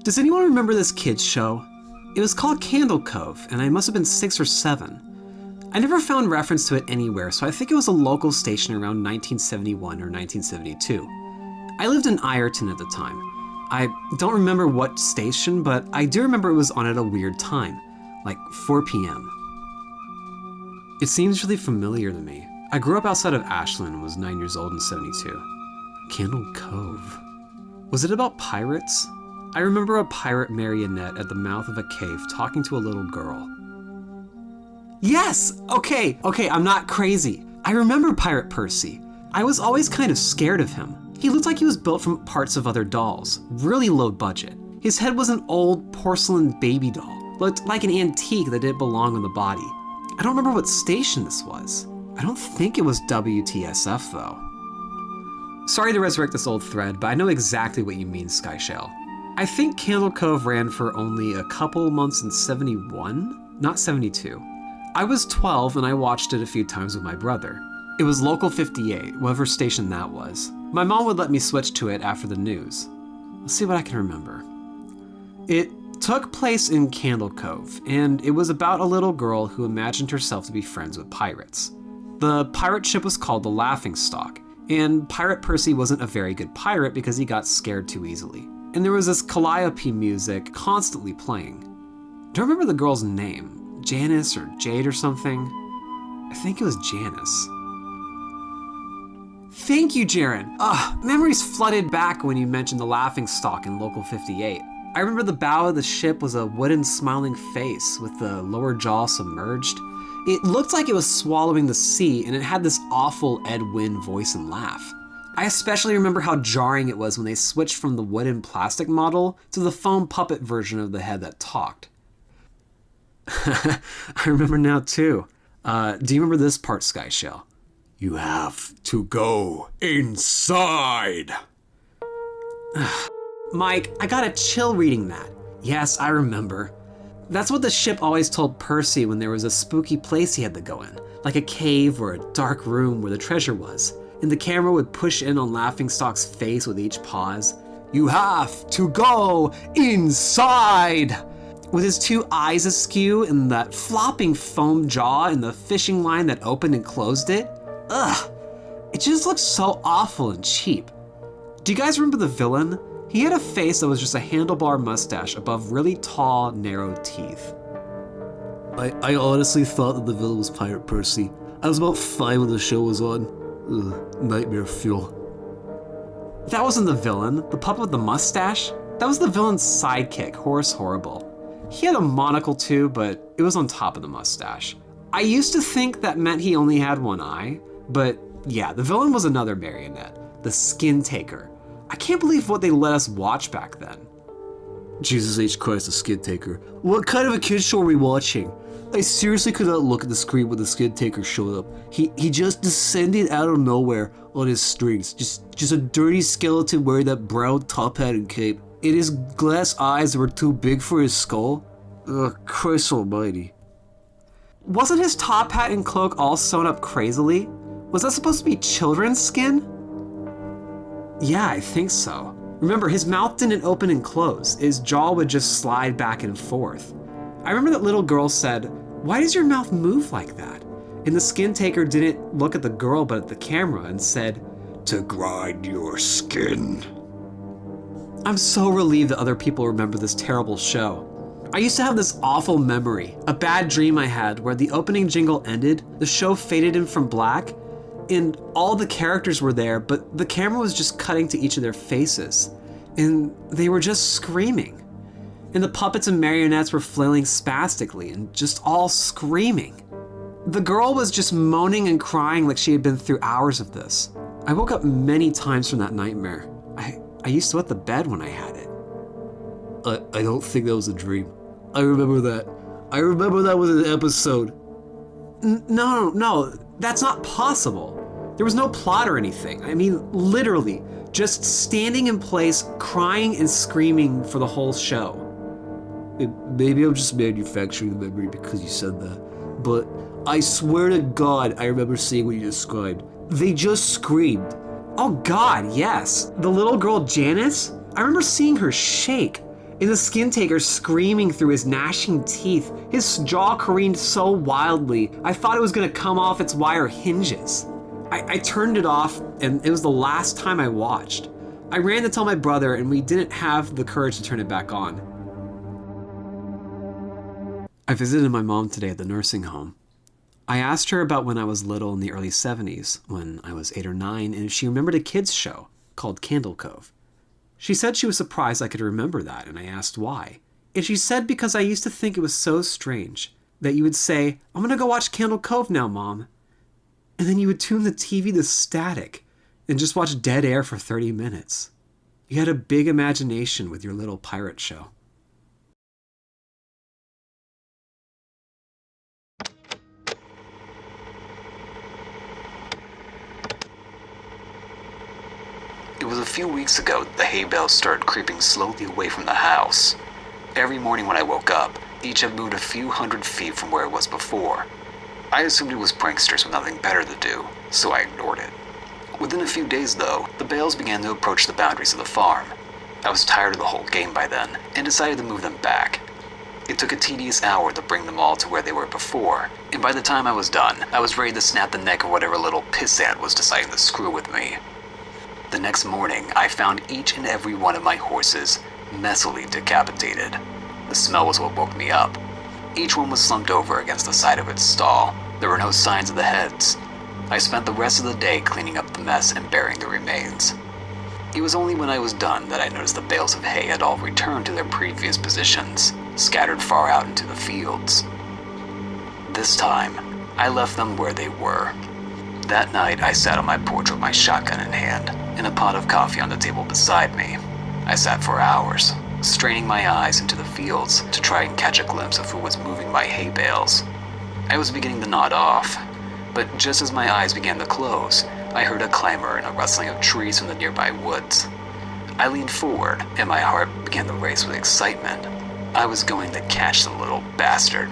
Does anyone remember this kids show? It was called Candle Cove, and I must have been 6 or 7. I never found reference to it anywhere, so I think it was a local station around 1971 or 1972. I lived in Ireton at the time. I don't remember what station, but I do remember it was on at a weird time, like 4 p.m. It seems really familiar to me. I grew up outside of Ashland and was 9 years old in 72. Candle Cove. Was it about pirates? I remember a pirate marionette at the mouth of a cave talking to a little girl. Yes! Okay, I'm not crazy. I remember Pirate Percy. I was always kind of scared of him. He looked like he was built from parts of other dolls, really low budget. His head was an old porcelain baby doll, looked like an antique that didn't belong on the body. I don't remember what station this was. I don't think it was WTSF though. Sorry to resurrect this old thread, but I know exactly what you mean, Skyshell. I think Candle Cove ran for only a couple months in 71, not 72. I was 12 and I watched it a few times with my brother. It was Local 58, whatever station that was. My mom would let me switch to it after the news. Let's see what I can remember. It took place in Candle Cove, and it was about a little girl who imagined herself to be friends with pirates. The pirate ship was called the Laughingstock, and Pirate Percy wasn't a very good pirate because he got scared too easily. And there was this calliope music constantly playing. Do you remember the girl's name? Janice or Jade or something? I think it was Janice. Thank you, Jaren. Memories flooded back when you mentioned the Laughingstock in Local 58. I remember the bow of the ship was a wooden smiling face with the lower jaw submerged. It looked like it was swallowing the sea, and it had this awful Ed Wynn voice and laugh. I especially remember how jarring it was when they switched from the wooden plastic model to the foam puppet version of the head that talked. I remember now too. Do you remember this part, Skyshell? You have to go inside. Mike, I got a chill reading that. Yes, I remember. That's what the ship always told Percy when there was a spooky place he had to go in, like a cave or a dark room where the treasure was. And the camera would push in on Laughingstock's face with each pause. You have to go inside! With his 2 eyes askew and that flopping foam jaw and the fishing line that opened and closed it. Ugh, it just looked so awful and cheap. Do you guys remember the villain? He had a face that was just a handlebar mustache above really tall, narrow teeth. I honestly thought that the villain was Pirate Percy. I was about 5 when the show was on. Ugh, nightmare fuel. That wasn't the villain, the puppet with the mustache. That was the villain's sidekick, Horace Horrible. He had a monocle too, but it was on top of the mustache. I used to think that meant he only had 1 eye, but yeah, the villain was another marionette, the Skin Taker. I can't believe what they let us watch back then. Jesus H. Christ, the Skin Taker. What kind of a kid show are we watching? I seriously could not look at the screen when the Skin Taker showed up. He just descended out of nowhere on his strings. Just a dirty skeleton wearing that brown top hat and cape. And his glass eyes were too big for his skull. Ugh, Christ almighty. Wasn't his top hat and cloak all sewn up crazily? Was that supposed to be children's skin? Yeah, I think so. Remember, his mouth didn't open and close. His jaw would just slide back and forth. I remember that little girl said, "Why does your mouth move like that?" And the Skin Taker didn't look at the girl but at the camera and said, "To grind your skin." I'm so relieved that other people remember this terrible show. I used to have this awful memory, a bad dream I had where the opening jingle ended, the show faded in from black, and all the characters were there, but the camera was just cutting to each of their faces, and they were just screaming. And the puppets and marionettes were flailing spastically and just all screaming. The girl was just moaning and crying like she had been through hours of this. I woke up many times from that nightmare. I used to wet the bed when I had it. I don't think that was a dream. I remember that. I remember that was an episode. No, that's not possible. There was no plot or anything. I mean, literally, just standing in place, crying and screaming for the whole show. Maybe I'm just manufacturing the memory because you said that, but I swear to God, I remember seeing what you described. They just screamed. Oh God, yes. The little girl Janice? I remember seeing her shake. And the skin taker screaming through his gnashing teeth. His jaw careened so wildly, I thought it was gonna come off its wire hinges. I turned it off, and it was the last time I watched. I ran to tell my brother, and we didn't have the courage to turn it back on. I visited my mom today at the nursing home. I asked her about when I was little in the early 70s, when I was 8 or 9, and if she remembered a kids show called Candle Cove. She said she was surprised I could remember that, and I asked why. And she said because I used to think it was so strange that you would say, "I'm gonna go watch Candle Cove now, Mom." And then you would tune the TV to static and just watch dead air for 30 minutes. You had a big imagination with your little pirate show. It was a few weeks ago that the hay bales started creeping slowly away from the house. Every morning when I woke up, each had moved a few hundred feet from where it was before. I assumed it was pranksters with nothing better to do, so I ignored it. Within a few days though, the bales began to approach the boundaries of the farm. I was tired of the whole game by then, and decided to move them back. It took a tedious hour to bring them all to where they were before, and by the time I was done, I was ready to snap the neck of whatever little pissant was deciding to screw with me. The next morning, I found each and every one of my horses messily decapitated. The smell was what woke me up. Each one was slumped over against the side of its stall. There were no signs of the heads. I spent the rest of the day cleaning up the mess and burying the remains. It was only when I was done that I noticed the bales of hay had all returned to their previous positions, scattered far out into the fields. This time, I left them where they were. That night, I sat on my porch with my shotgun in hand and a pot of coffee on the table beside me. I sat for hours, straining my eyes into the fields to try and catch a glimpse of who was moving my hay bales. I was beginning to nod off, but just as my eyes began to close, I heard a clamor and a rustling of trees from the nearby woods. I leaned forward, and my heart began to race with excitement. I was going to catch the little bastard.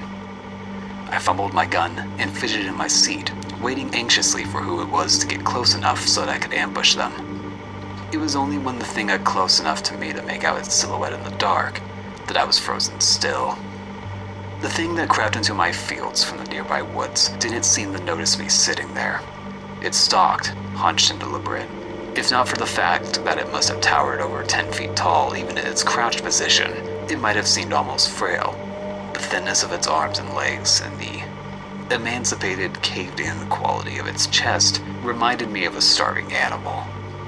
I fumbled my gun and fidgeted in my seat, waiting anxiously for who it was to get close enough so that I could ambush them. It was only when the thing got close enough to me to make out its silhouette in the dark that I was frozen still. The thing that crept into my fields from the nearby woods didn't seem to notice me sitting there. It stalked, hunched and deliberate. If not for the fact that it must have towered over 10 feet tall even in its crouched position, it might have seemed almost frail. The thinness of its arms and legs and the emancipated, caved-in quality of its chest reminded me of a starving animal.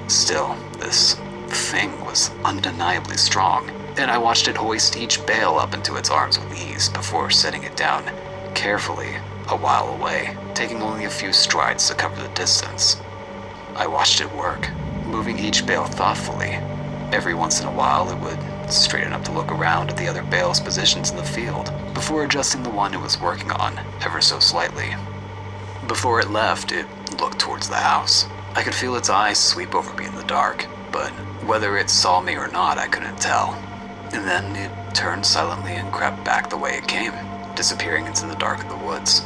Still, this thing was undeniably strong, and I watched it hoist each bale up into its arms with ease before setting it down carefully a while away, taking only a few strides to cover the distance. I watched it work, moving each bale thoughtfully. Every once in a while it would straighten up to look around at the other bale's positions in the field, before adjusting the one it was working on ever so slightly. Before it left, it looked towards the house. I could feel its eyes sweep over me in the dark, but whether it saw me or not, I couldn't tell. And then it turned silently and crept back the way it came, disappearing into the dark of the woods.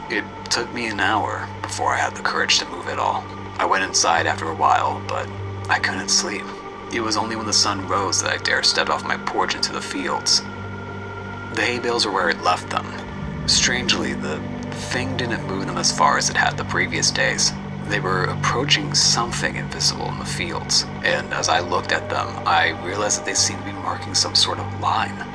It took me an hour before I had the courage to move it all. I went inside after a while, but I couldn't sleep. It was only when the sun rose that I dared step off my porch into the fields. The hay bales were where it left them. Strangely, the thing didn't move them as far as it had the previous days. They were approaching something invisible in the fields, and as I looked at them, I realized that they seemed to be marking some sort of line.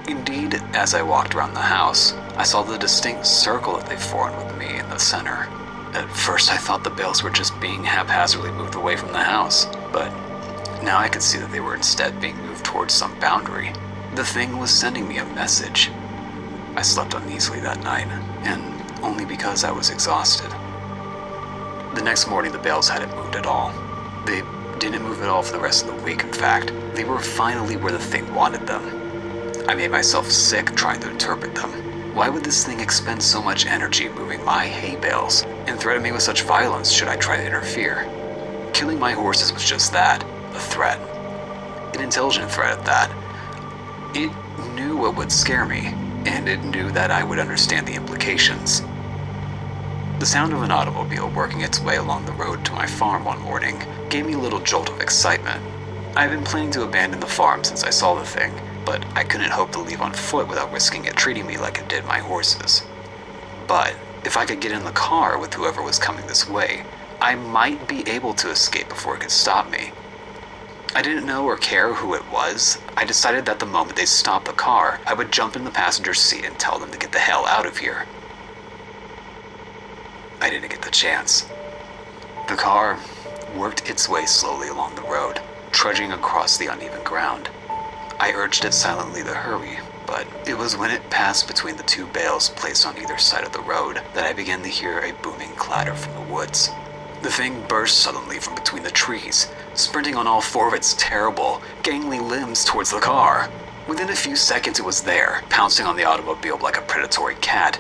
Indeed, as I walked around the house, I saw the distinct circle that they formed with me in the center. At first I thought the bales were just being haphazardly moved away from the house, but now I could see that they were instead being moved towards some boundary. The thing was sending me a message. I slept uneasily that night, and only because I was exhausted. The next morning the bales hadn't moved at all. They didn't move at all for the rest of the week, in fact. They were finally where the thing wanted them. I made myself sick trying to interpret them. Why would this thing expend so much energy moving my hay bales and threaten me with such violence should I try to interfere? Killing my horses was just that, a threat. An intelligent threat at that. It knew what would scare me, and it knew that I would understand the implications. The sound of an automobile working its way along the road to my farm one morning gave me a little jolt of excitement. I had been planning to abandon the farm since I saw the thing, but I couldn't hope to leave on foot without risking it treating me like it did my horses. But if I could get in the car with whoever was coming this way, I might be able to escape before it could stop me. I didn't know or care who it was. I decided that the moment they stopped the car, I would jump in the passenger seat and tell them to get the hell out of here. I didn't get the chance. The car worked its way slowly along the road, trudging across the uneven ground. I urged it silently to hurry, but it was when it passed between the two bales placed on either side of the road that I began to hear a booming clatter from the woods. The thing burst suddenly from between the trees, sprinting on all four of its terrible, gangly limbs towards the car. Within a few seconds it was there, pouncing on the automobile like a predatory cat.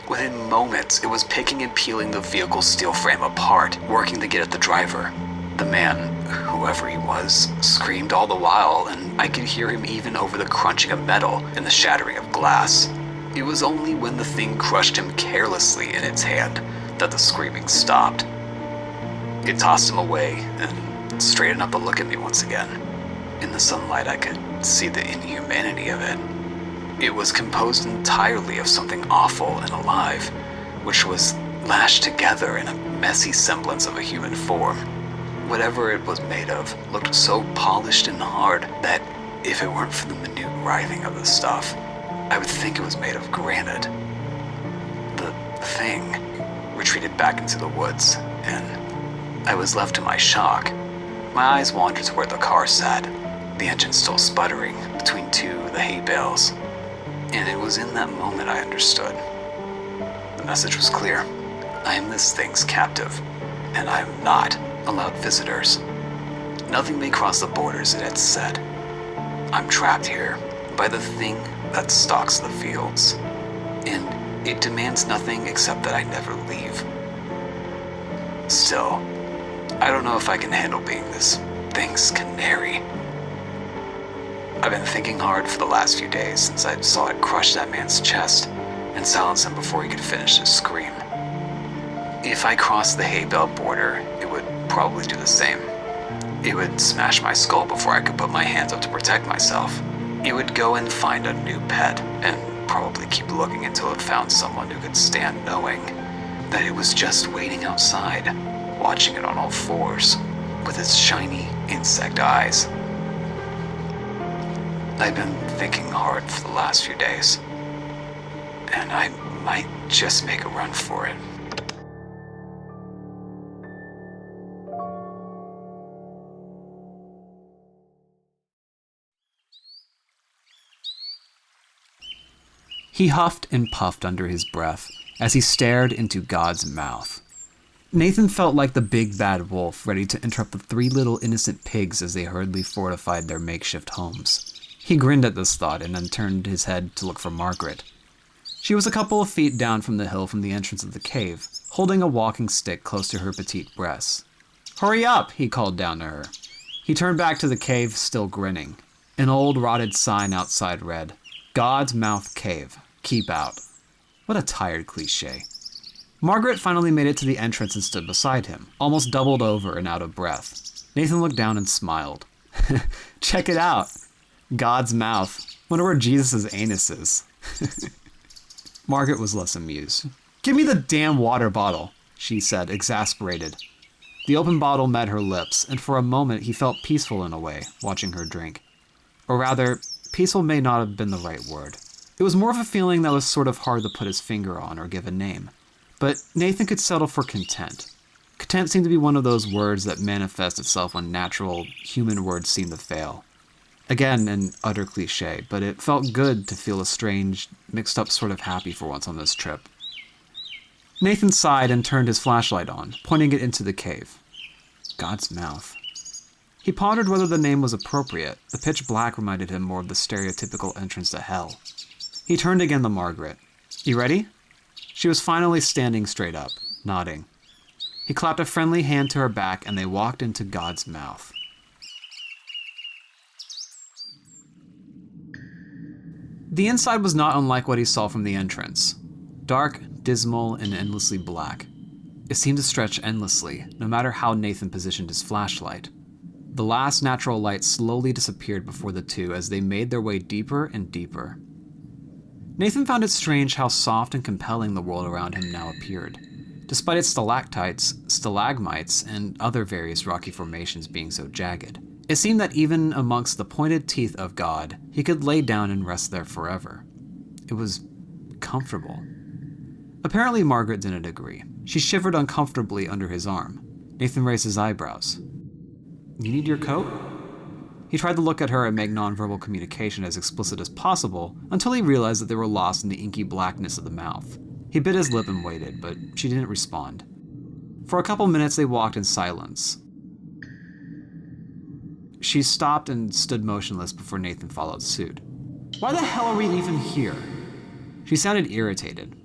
Within moments, it was picking and peeling the vehicle's steel frame apart, working to get at the driver. The man, whoever he was, screamed all the while, and I could hear him even over the crunching of metal and the shattering of glass. It was only when the thing crushed him carelessly in its hand that the screaming stopped. It tossed him away and straightened up to look at me once again. In the sunlight, I could see the inhumanity of it. It was composed entirely of something awful and alive, which was lashed together in a messy semblance of a human form. Whatever it was made of looked so polished and hard that if it weren't for the minute writhing of the stuff, I would think it was made of granite. The thing retreated back into the woods, and I was left to my shock. My eyes wandered to where the car sat, the engine still sputtering between two of the hay bales. And it was in that moment I understood. The message was clear. I am this thing's captive, and I am not allowed visitors. Nothing may cross the borders, it had said. I'm trapped here by the thing that stalks the fields, and it demands nothing except that I never leave. Still, I don't know if I can handle being this thing's canary. I've been thinking hard for the last few days since I saw it crush that man's chest and silence him before he could finish his scream. If I crossed the hay bale border, it would probably do the same. It would smash my skull before I could put my hands up to protect myself. It would go and find a new pet and probably keep looking until it found someone who could stand knowing that it was just waiting outside, watching it on all fours with its shiny insect eyes. I've been thinking hard for the last few days, and I might just make a run for it. He huffed and puffed under his breath as he stared into God's mouth. Nathan felt like the big bad wolf ready to interrupt the three little innocent pigs as they hurriedly fortified their makeshift homes. He grinned at this thought and then turned his head to look for Margaret. She was a couple of feet down from the hill from the entrance of the cave, holding a walking stick close to her petite breasts. "Hurry up," he called down to her. He turned back to the cave, still grinning. An old rotted sign outside read, "God's Mouth Cave. Keep out." What a tired cliche. Margaret finally made it to the entrance and stood beside him, almost doubled over and out of breath. Nathan looked down and smiled. "Check it out. God's mouth. Wonder where Jesus' anus is." Margaret was less amused. "Give me the damn water bottle," she said, exasperated. The open bottle met her lips, and for a moment he felt peaceful in a way, watching her drink. Or rather, peaceful may not have been the right word. It was more of a feeling that was sort of hard to put his finger on or give a name. But Nathan could settle for content. Content seemed to be one of those words that manifest itself when natural, human words seem to fail. Again, an utter cliche, but it felt good to feel a strange, mixed-up sort of happy for once on this trip. Nathan sighed and turned his flashlight on, pointing it into the cave. God's mouth. He pondered whether the name was appropriate. The pitch black reminded him more of the stereotypical entrance to hell. He turned again to Margaret. "You ready?" She was finally standing straight up, nodding. He clapped a friendly hand to her back, and they walked into God's mouth. The inside was not unlike what he saw from the entrance. Dark, dismal, and endlessly black. It seemed to stretch endlessly, no matter how Nathan positioned his flashlight. The last natural light slowly disappeared before the two as they made their way deeper and deeper. Nathan found it strange how soft and compelling the world around him now appeared, despite its stalactites, stalagmites, and other various rocky formations being so jagged. It seemed that even amongst the pointed teeth of God, he could lay down and rest there forever. It was comfortable. Apparently Margaret didn't agree. She shivered uncomfortably under his arm. Nathan raised his eyebrows. "You need your coat?" He tried to look at her and make nonverbal communication as explicit as possible until he realized that they were lost in the inky blackness of the mouth. He bit his lip and waited, but she didn't respond. For a couple minutes they walked in silence. She stopped and stood motionless before Nathan followed suit. "Why the hell are we even here?" She sounded irritated.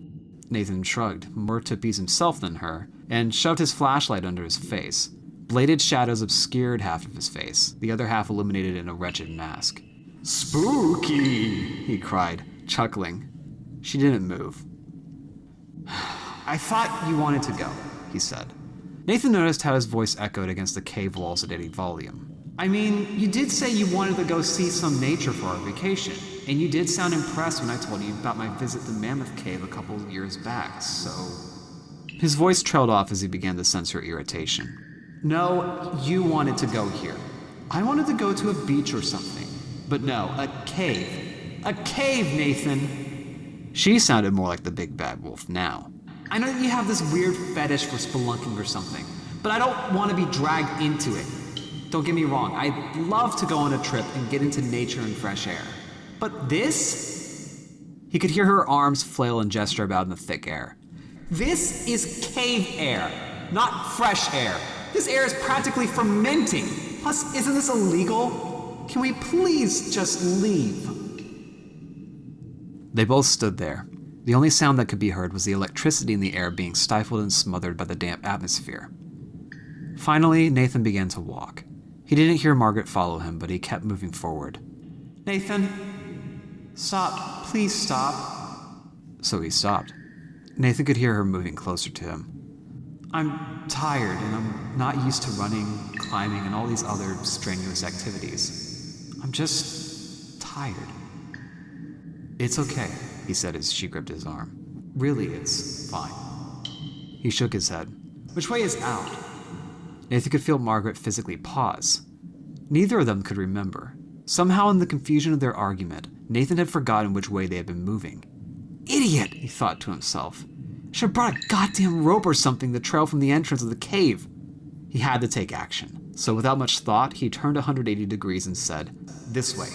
Nathan shrugged, more to appease himself than her, and shoved his flashlight under his face. Bladed shadows obscured half of his face, the other half illuminated in a wretched mask. "Spooky!" he cried, chuckling. She didn't move. "I thought you wanted to go," he said. Nathan noticed how his voice echoed against the cave walls at any volume. "I mean, you did say you wanted to go see some nature for our vacation, and you did sound impressed when I told you about my visit to Mammoth Cave a couple of years back, so..." His voice trailed off as he began to sense her irritation. "No, you wanted to go here. I wanted to go to a beach or something. But no, a cave. A cave, Nathan!" She sounded more like the big bad wolf now. "I know that you have this weird fetish for spelunking or something, but I don't want to be dragged into it. Don't get me wrong, I'd love to go on a trip and get into nature and fresh air. But this?" He could hear her arms flail and gesture about in the thick air. "This is cave air, not fresh air. This air is practically fermenting. Plus, isn't this illegal? Can we please just leave?" They both stood there. The only sound that could be heard was the electricity in the air being stifled and smothered by the damp atmosphere. Finally, Nathan began to walk. He didn't hear Margaret follow him, but he kept moving forward. "Nathan, stop. Please stop." So he stopped. Nathan could hear her moving closer to him. "I'm tired, and I'm not used to running, climbing, and all these other strenuous activities. I'm just tired." "It's okay," he said as she gripped his arm. "Really, it's fine." He shook his head. "Which way is out?" Nathan could feel Margaret physically pause. Neither of them could remember. Somehow in the confusion of their argument, Nathan had forgotten which way they had been moving. "Idiot," he thought to himself. "Should have brought a goddamn rope or something to trail from the entrance of the cave." He had to take action, so without much thought, he turned 180 degrees and said, "This way."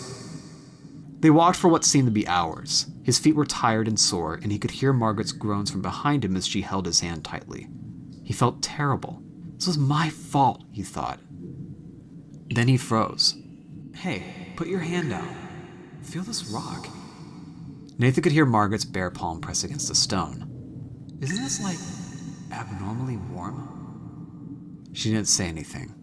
They walked for what seemed to be hours. His feet were tired and sore, and he could hear Margaret's groans from behind him as she held his hand tightly. He felt terrible. This was my fault, he thought. Then he froze. "Hey, put your hand out. Feel this rock." Nathan could hear Margaret's bare palm press against a stone. "Isn't this, like, abnormally warm?" She didn't say anything.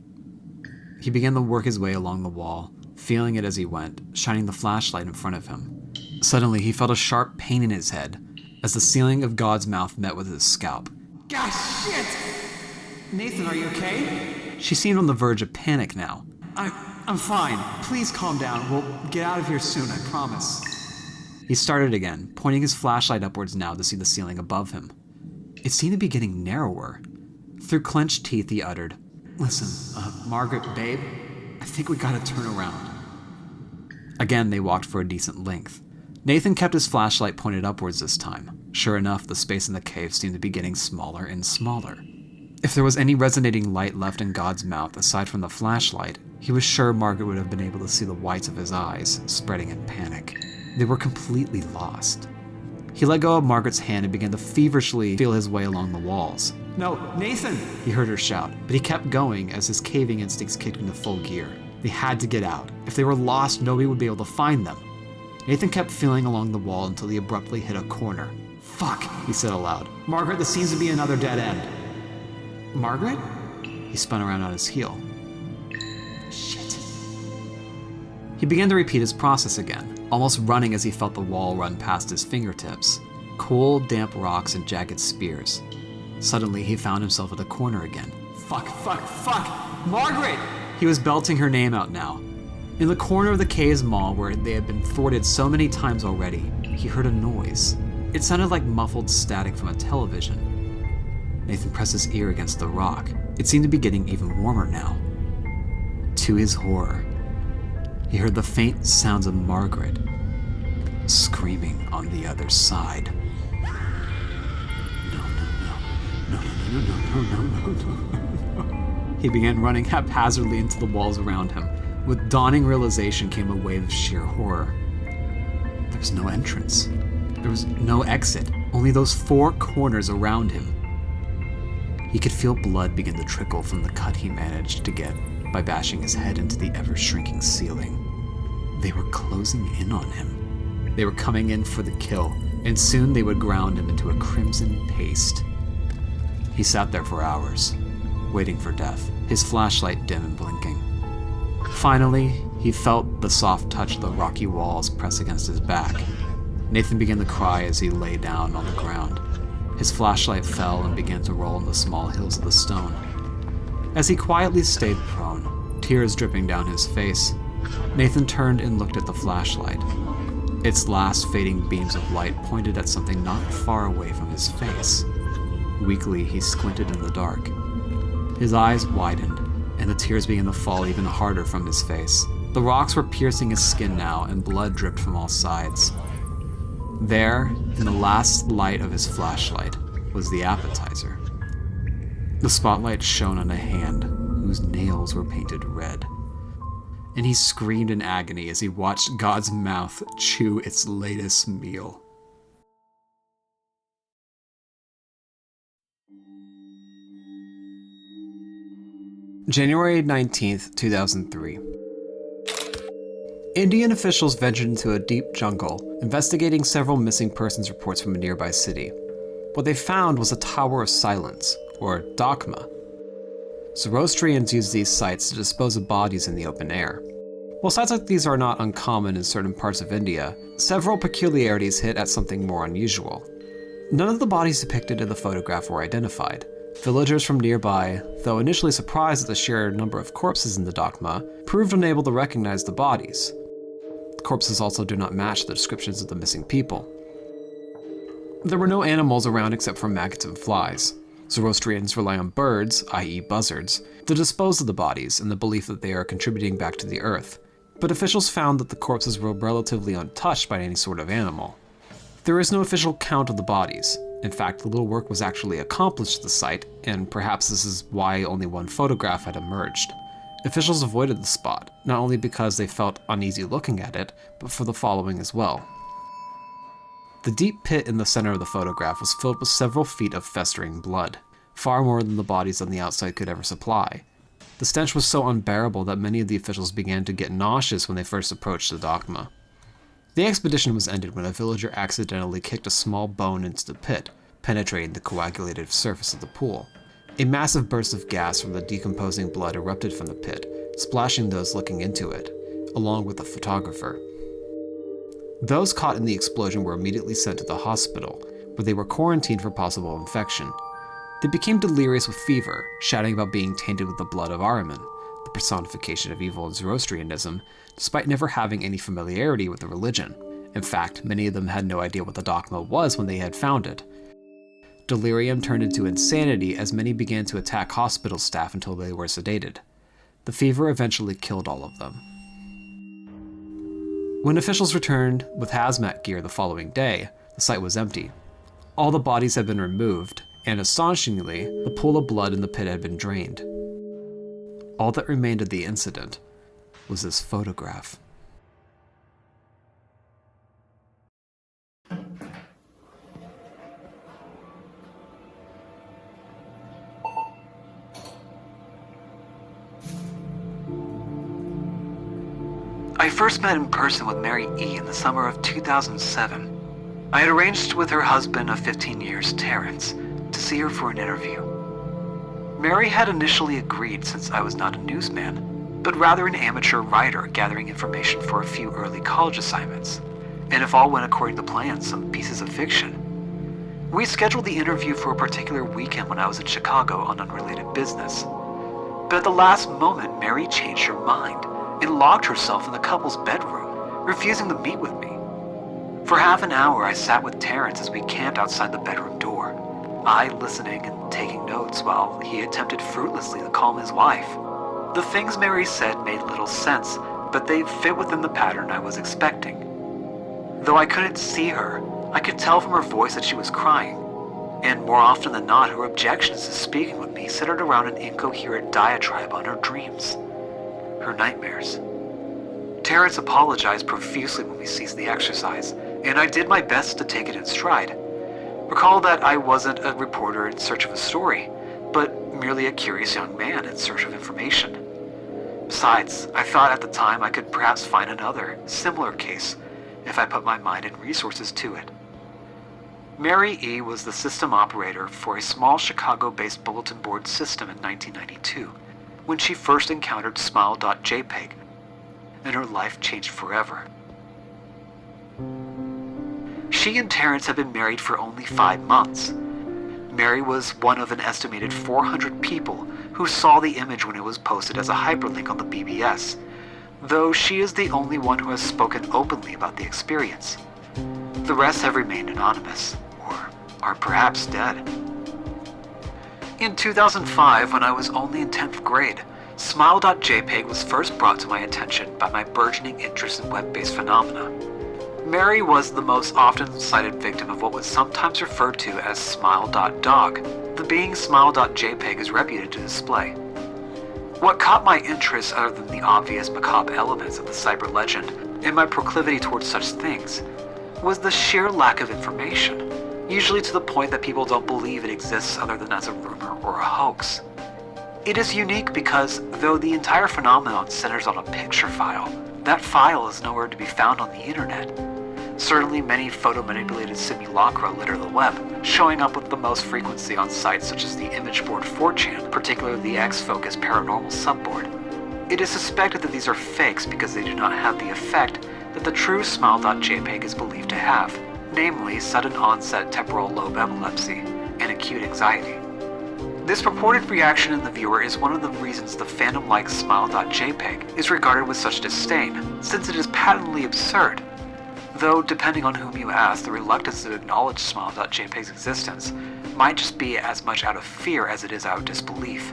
He began to work his way along the wall, feeling it as he went, shining the flashlight in front of him. Suddenly, he felt a sharp pain in his head as the ceiling of God's mouth met with his scalp. "Gosh, shit! Nathan, are you okay?" She seemed on the verge of panic now. I'm fine. Please calm down. We'll get out of here soon, I promise." He started again, pointing his flashlight upwards now to see the ceiling above him. It seemed to be getting narrower. Through clenched teeth, he uttered, "Listen, Margaret, babe, I think we gotta turn around." Again, they walked for a decent length. Nathan kept his flashlight pointed upwards this time. Sure enough, the space in the cave seemed to be getting smaller and smaller. If there was any resonating light left in God's mouth aside from the flashlight, he was sure Margaret would have been able to see the whites of his eyes, spreading in panic. They were completely lost. He let go of Margaret's hand and began to feverishly feel his way along the walls. "No, Nathan!" he heard her shout, but he kept going as his caving instincts kicked into full gear. They had to get out. If they were lost, nobody would be able to find them. Nathan kept feeling along the wall until he abruptly hit a corner. "Fuck," he said aloud. "Margaret, this seems to be another dead end." "Margaret?" He spun around on his heel. Shit. He began to repeat his process again, almost running as he felt the wall run past his fingertips. Cold, damp rocks and jagged spears. Suddenly, he found himself at the corner again. Fuck! Margaret! He was belting her name out now. In the corner of the cave's maw where they had been thwarted so many times already, he heard a noise. It sounded like muffled static from a television. Nathan pressed his ear against the rock. It seemed to be getting even warmer now. To his horror, he heard the faint sounds of Margaret screaming on the other side. No. He began running haphazardly into the walls around him. With dawning realization came a wave of sheer horror. There was no entrance. There was no exit, only those four corners around him. He could feel blood begin to trickle from the cut he managed to get by bashing his head into the ever-shrinking ceiling. They were closing in on him. They were coming in for the kill, and soon they would ground him into a crimson paste. He sat there for hours, waiting for death, his flashlight dim and blinking. Finally, he felt the soft touch of the rocky walls press against his back. Nathan began to cry as he lay down on the ground. His flashlight fell and began to roll in the small hills of the stone. As he quietly stayed prone, tears dripping down his face, Nathan turned and looked at the flashlight. Its last fading beams of light pointed at something not far away from his face. Weakly, he squinted in the dark. His eyes widened, and the tears began to fall even harder from his face. The rocks were piercing his skin now, and blood dripped from all sides. There, in the last light of his flashlight, was the appetizer. The spotlight shone on a hand whose nails were painted red. And he screamed in agony as he watched God's mouth chew its latest meal. January 19th, 2003. Indian officials ventured into a deep jungle, investigating several missing persons reports from a nearby city. What they found was a Tower of Silence, or Dogma. Zoroastrians use these sites to dispose of bodies in the open air. While sites like these are not uncommon in certain parts of India, several peculiarities hit at something more unusual. None of the bodies depicted in the photograph were identified. Villagers from nearby, though initially surprised at the sheer number of corpses in the Dogma, proved unable to recognize the bodies. The corpses also do not match the descriptions of the missing people. There were no animals around except for maggots and flies. Zoroastrians rely on birds, i.e. buzzards, to dispose of the bodies in the belief that they are contributing back to the earth, but officials found that the corpses were relatively untouched by any sort of animal. There is no official count of the bodies. In fact, little work was actually accomplished at the site, and perhaps this is why only one photograph had emerged. Officials avoided the spot, not only because they felt uneasy looking at it, but for the following as well. The deep pit in the center of the photograph was filled with several feet of festering blood, far more than the bodies on the outside could ever supply. The stench was so unbearable that many of the officials began to get nauseous when they first approached the Dogma. The expedition was ended when a villager accidentally kicked a small bone into the pit, penetrating the coagulated surface of the pool. A massive burst of gas from the decomposing blood erupted from the pit, splashing those looking into it, along with the photographer. Those caught in the explosion were immediately sent to the hospital, where they were quarantined for possible infection. They became delirious with fever, shouting about being tainted with the blood of Ahriman, the personification of evil in Zoroastrianism, despite never having any familiarity with the religion. In fact, many of them had no idea what the Dogma was when they had found it. Delirium turned into insanity as many began to attack hospital staff until they were sedated. The fever eventually killed all of them. When officials returned with hazmat gear the following day, the site was empty. All the bodies had been removed, and astonishingly, the pool of blood in the pit had been drained. All that remained of the incident was this photograph. I first met in person with Mary E. in the summer of 2007. I had arranged with her husband of 15 years, Terrence, to see her for an interview. Mary had initially agreed since I was not a newsman, but rather an amateur writer gathering information for a few early college assignments, and if all went according to plan, some pieces of fiction. We scheduled the interview for a particular weekend when I was in Chicago on unrelated business. But at the last moment, Mary changed her mind and locked herself in the couple's bedroom, refusing to meet with me. For half an hour, I sat with Terrence as we camped outside the bedroom door, I listening and taking notes while he attempted fruitlessly to calm his wife. The things Mary said made little sense, but they fit within the pattern I was expecting. Though I couldn't see her, I could tell from her voice that she was crying, and more often than not, her objections to speaking with me centered around an incoherent diatribe on her dreams, her nightmares. Terrence apologized profusely when we ceased the exercise, and I did my best to take it in stride. Recall that I wasn't a reporter in search of a story, but merely a curious young man in search of information. Besides, I thought at the time I could perhaps find another, similar case if I put my mind and resources to it. Mary E. was the system operator for a small Chicago-based bulletin board system in 1992, when she first encountered Smile.JPG, and her life changed forever. She and Terrence had been married for only 5 months. Mary was one of an estimated 400 people who saw the image when it was posted as a hyperlink on the BBS, though she is the only one who has spoken openly about the experience. The rest have remained anonymous, or are perhaps dead. In 2005, when I was only in 10th grade, Smile.JPG was first brought to my attention by my burgeoning interest in web-based phenomena. Mary was the most often cited victim of what was sometimes referred to as Smile.dog, the being Smile.JPG is reputed to display. What caught my interest, other than the obvious macabre elements of the cyber legend and my proclivity towards such things, was the sheer lack of information, usually to the point that people don't believe it exists other than as a rumor or a hoax. It is unique because, though the entire phenomenon centers on a picture file, that file is nowhere to be found on the internet. Certainly many photo-manipulated simulacra litter the web, showing up with the most frequency on sites such as the image board 4chan, particularly the X-Focus paranormal subboard. It is suspected that these are fakes because they do not have the effect that the true Smile.JPG is believed to have, namely sudden onset temporal lobe epilepsy and acute anxiety. This purported reaction in the viewer is one of the reasons the fandom-like Smile.JPG is regarded with such disdain, since it is patently absurd. Though, depending on whom you ask, the reluctance to acknowledge Smile.JPG's existence might just be as much out of fear as it is out of disbelief.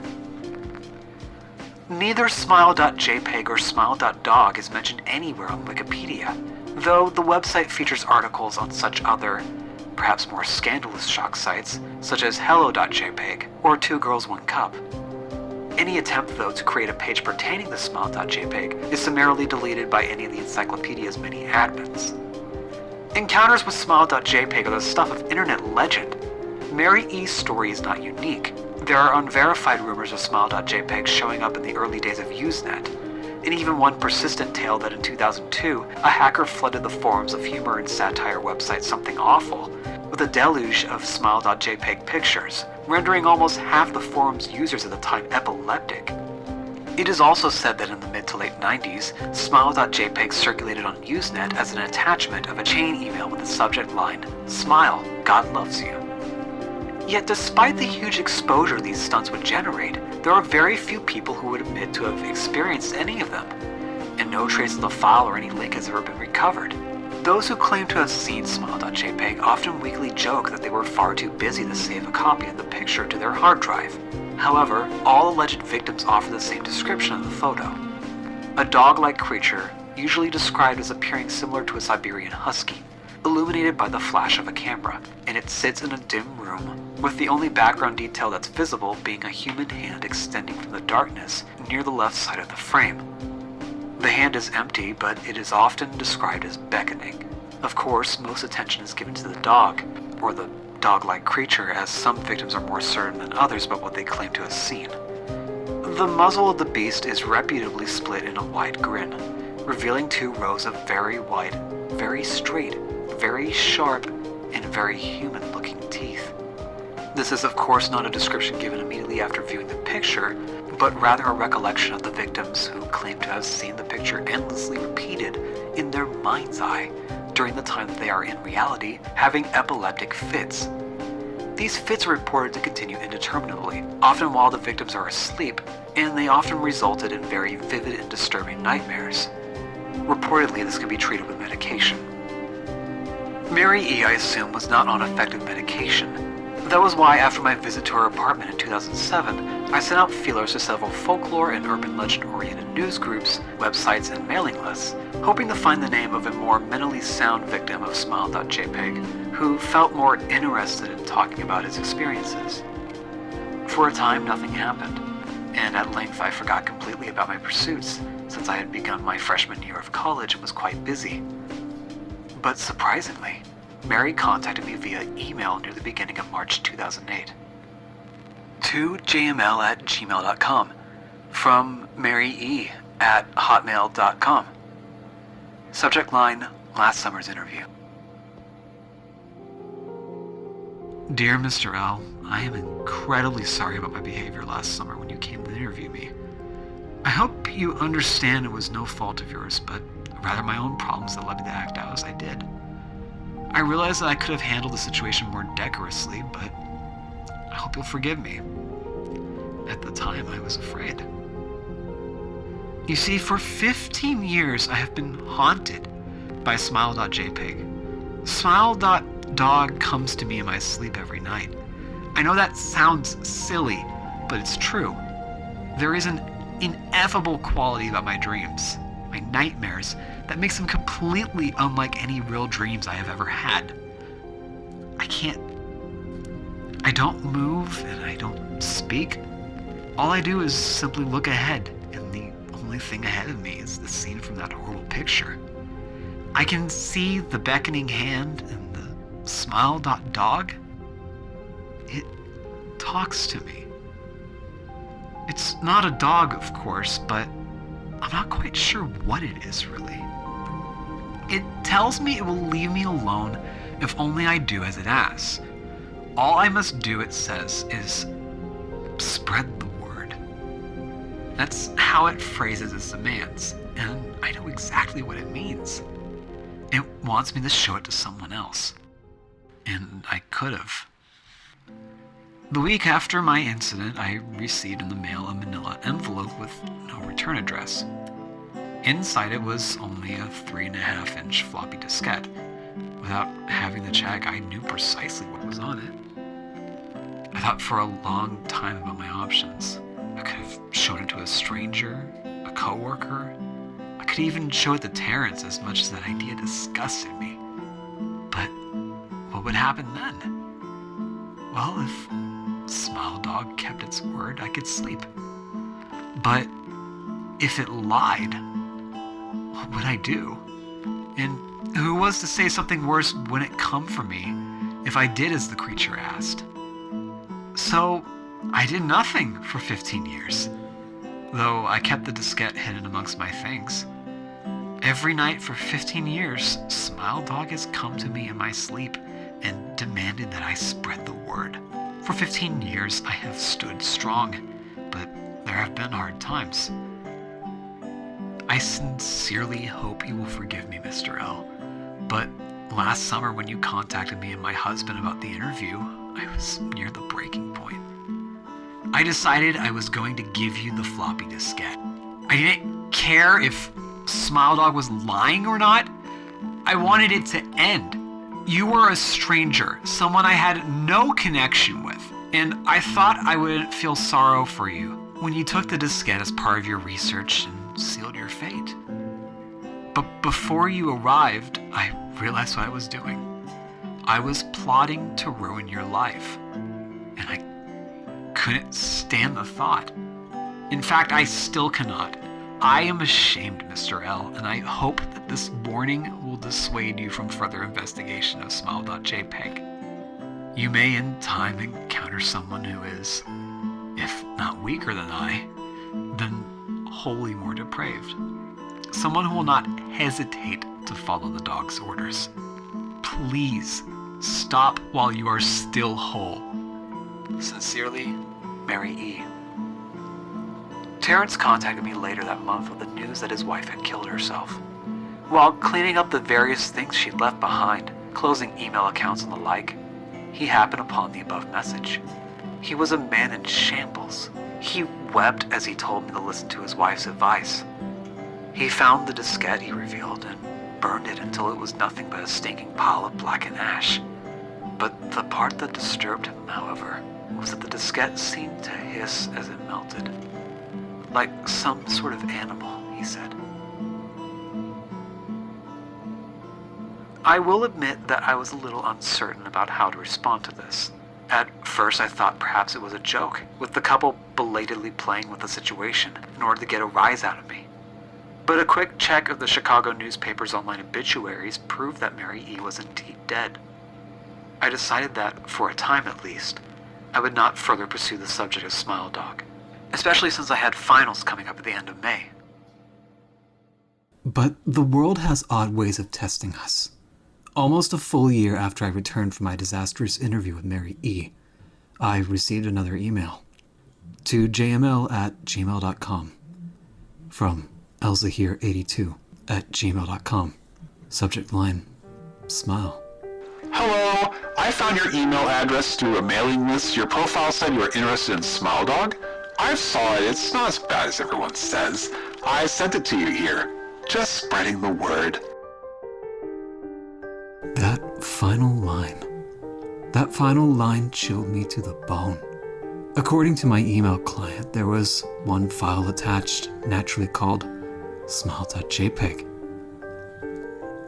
Neither Smile.JPG or Smile.dog is mentioned anywhere on Wikipedia, though the website features articles on such other, perhaps more scandalous shock sites, such as Hello.JPG or Two Girls One Cup. Any attempt, though, to create a page pertaining to Smile.JPG is summarily deleted by any of the encyclopedia's many admins. Encounters with Smile.JPG are the stuff of internet legend. Mary E.'s story is not unique. There are unverified rumors of Smile.JPG showing up in the early days of Usenet, and even one persistent tale that in 2002, a hacker flooded the forums of humor and satire website Something Awful with a deluge of Smile.JPG pictures, rendering almost half the forum's users at the time epileptic. It is also said that in the mid to late 90s, Smile.JPG circulated on Usenet as an attachment of a chain email with the subject line, "Smile, God loves you." Yet despite the huge exposure these stunts would generate, there are very few people who would admit to have experienced any of them, and no trace of the file or any link has ever been recovered. Those who claim to have seen Smile.JPG often weakly joke that they were far too busy to save a copy of the picture to their hard drive. However, all alleged victims offer the same description of the photo. A dog-like creature, usually described as appearing similar to a Siberian husky, illuminated by the flash of a camera, and it sits in a dim room, with the only background detail that's visible being a human hand extending from the darkness near the left side of the frame. The hand is empty, but it is often described as beckoning. Of course, most attention is given to the dog, or the dog-like creature, as some victims are more certain than others about what they claim to have seen. The muzzle of the beast is reputably split in a wide grin, revealing 2 rows of very wide, very straight, very sharp, and very human-looking teeth. This is of course not a description given immediately after viewing the picture, but rather a recollection of the victims who claim to have seen the picture endlessly repeated in their mind's eye during the time that they are in reality having epileptic fits. These fits are reported to continue indeterminately, often while the victims are asleep, and they often resulted in very vivid and disturbing nightmares. Reportedly, this can be treated with medication. Mary E., I assume, was not on effective medication. That was why, after my visit to her apartment in 2007, I sent out feelers to several folklore and urban legend-oriented news groups, websites, and mailing lists, hoping to find the name of a more mentally sound victim of Smile.JPG, who felt more interested in talking about his experiences. For a time, nothing happened, and at length I forgot completely about my pursuits, since I had begun my freshman year of college and was quite busy. But surprisingly, Mary contacted me via email near the beginning of March 2008. To jml@gmail.com, from Mary E. at hotmail.com. Subject line, last summer's interview. Dear Mr. L, I am incredibly sorry about my behavior last summer when you came to interview me. I hope you understand it was no fault of yours, but rather my own problems that led me to act out as I did. I realize that I could have handled the situation more decorously, but I hope you'll forgive me. At the time, I was afraid. You see, for 15 years, I have been haunted by Smile.JPG. Smile.dog comes to me in my sleep every night. I know that sounds silly, but it's true. There is an ineffable quality about my dreams, my nightmares, that makes them completely unlike any real dreams I have ever had. I don't move and I don't speak. All I do is simply look ahead, and the only thing ahead of me is the scene from that horrible picture. I can see the beckoning hand and the Smile.dog. It talks to me. It's not a dog, of course, but I'm not quite sure what it is, really. It tells me it will leave me alone if only I do as it asks. All I must do, it says, is spread the word. That's how it phrases its demands, and I know exactly what it means. It wants me to show it to someone else. And I could have. The week after my incident, I received in the mail a manila envelope with no return address. Inside it was only a 3.5-inch floppy diskette. Without having to check, I knew precisely what was on it. I thought for a long time about my options. I could have showed it to a stranger, a coworker. I could even show it to Terrence, as much as that idea disgusted me. But what would happen then? Well, if Smile.dog kept its word, I could sleep. But if it lied, what would I do? And who was to say something worse wouldn't come for me if I did as the creature asked? So I did nothing for 15 years, though I kept the diskette hidden amongst my things. Every night for 15 years, Smile.dog has come to me in my sleep and demanded that I spread the word. For 15 years, I have stood strong, but there have been hard times. I sincerely hope you will forgive me, Mr. L, but last summer when you contacted me and my husband about the interview, I was near the breaking point. I decided I was going to give you the floppy diskette. I didn't care if Smile.dog was lying or not. I wanted it to end. You were a stranger, someone I had no connection with, and I thought I would feel sorrow for you when you took the diskette as part of your research and sealed your fate. But before you arrived, I realized what I was doing. I was plotting to ruin your life, and I couldn't stand the thought. In fact, I still cannot. I am ashamed, Mr. L, and I hope that this warning will dissuade you from further investigation of Smile.JPG. You may in time encounter someone who is, if not weaker than I, then wholly more depraved. Someone who will not hesitate to follow the dog's orders. Please stop while you are still whole. Sincerely, Mary E. Terrence contacted me later that month with the news that his wife had killed herself. While cleaning up the various things she'd left behind, closing email accounts and the like, he happened upon the above message. He was a man in shambles. He wept as he told me to listen to his wife's advice. He found the diskette, he revealed, and burned it until it was nothing but a stinking pile of blackened ash. But the part that disturbed him, however, was that the diskette seemed to hiss as it melted. Like some sort of animal, he said. I will admit that I was a little uncertain about how to respond to this. At first I thought perhaps it was a joke, with the couple belatedly playing with the situation in order to get a rise out of me. But a quick check of the Chicago newspaper's online obituaries proved that Mary E. was indeed dead. I decided that, for a time at least, I would not further pursue the subject of Smile Dog, especially since I had finals coming up at the end of May. But the world has odd ways of testing us. Almost a full year after I returned from my disastrous interview with Mary E., I received another email to jml@gmail.com from elzahir82@gmail.com. Subject line, smile. Hello, I found your email address through a mailing list. Your profile said you were interested in Smile Dog. I saw it. It's not as bad as everyone says. I sent it to you here. Just spreading the word. That final line chilled me to the bone. According to my email client, there was one file attached, naturally called Smile.JPG.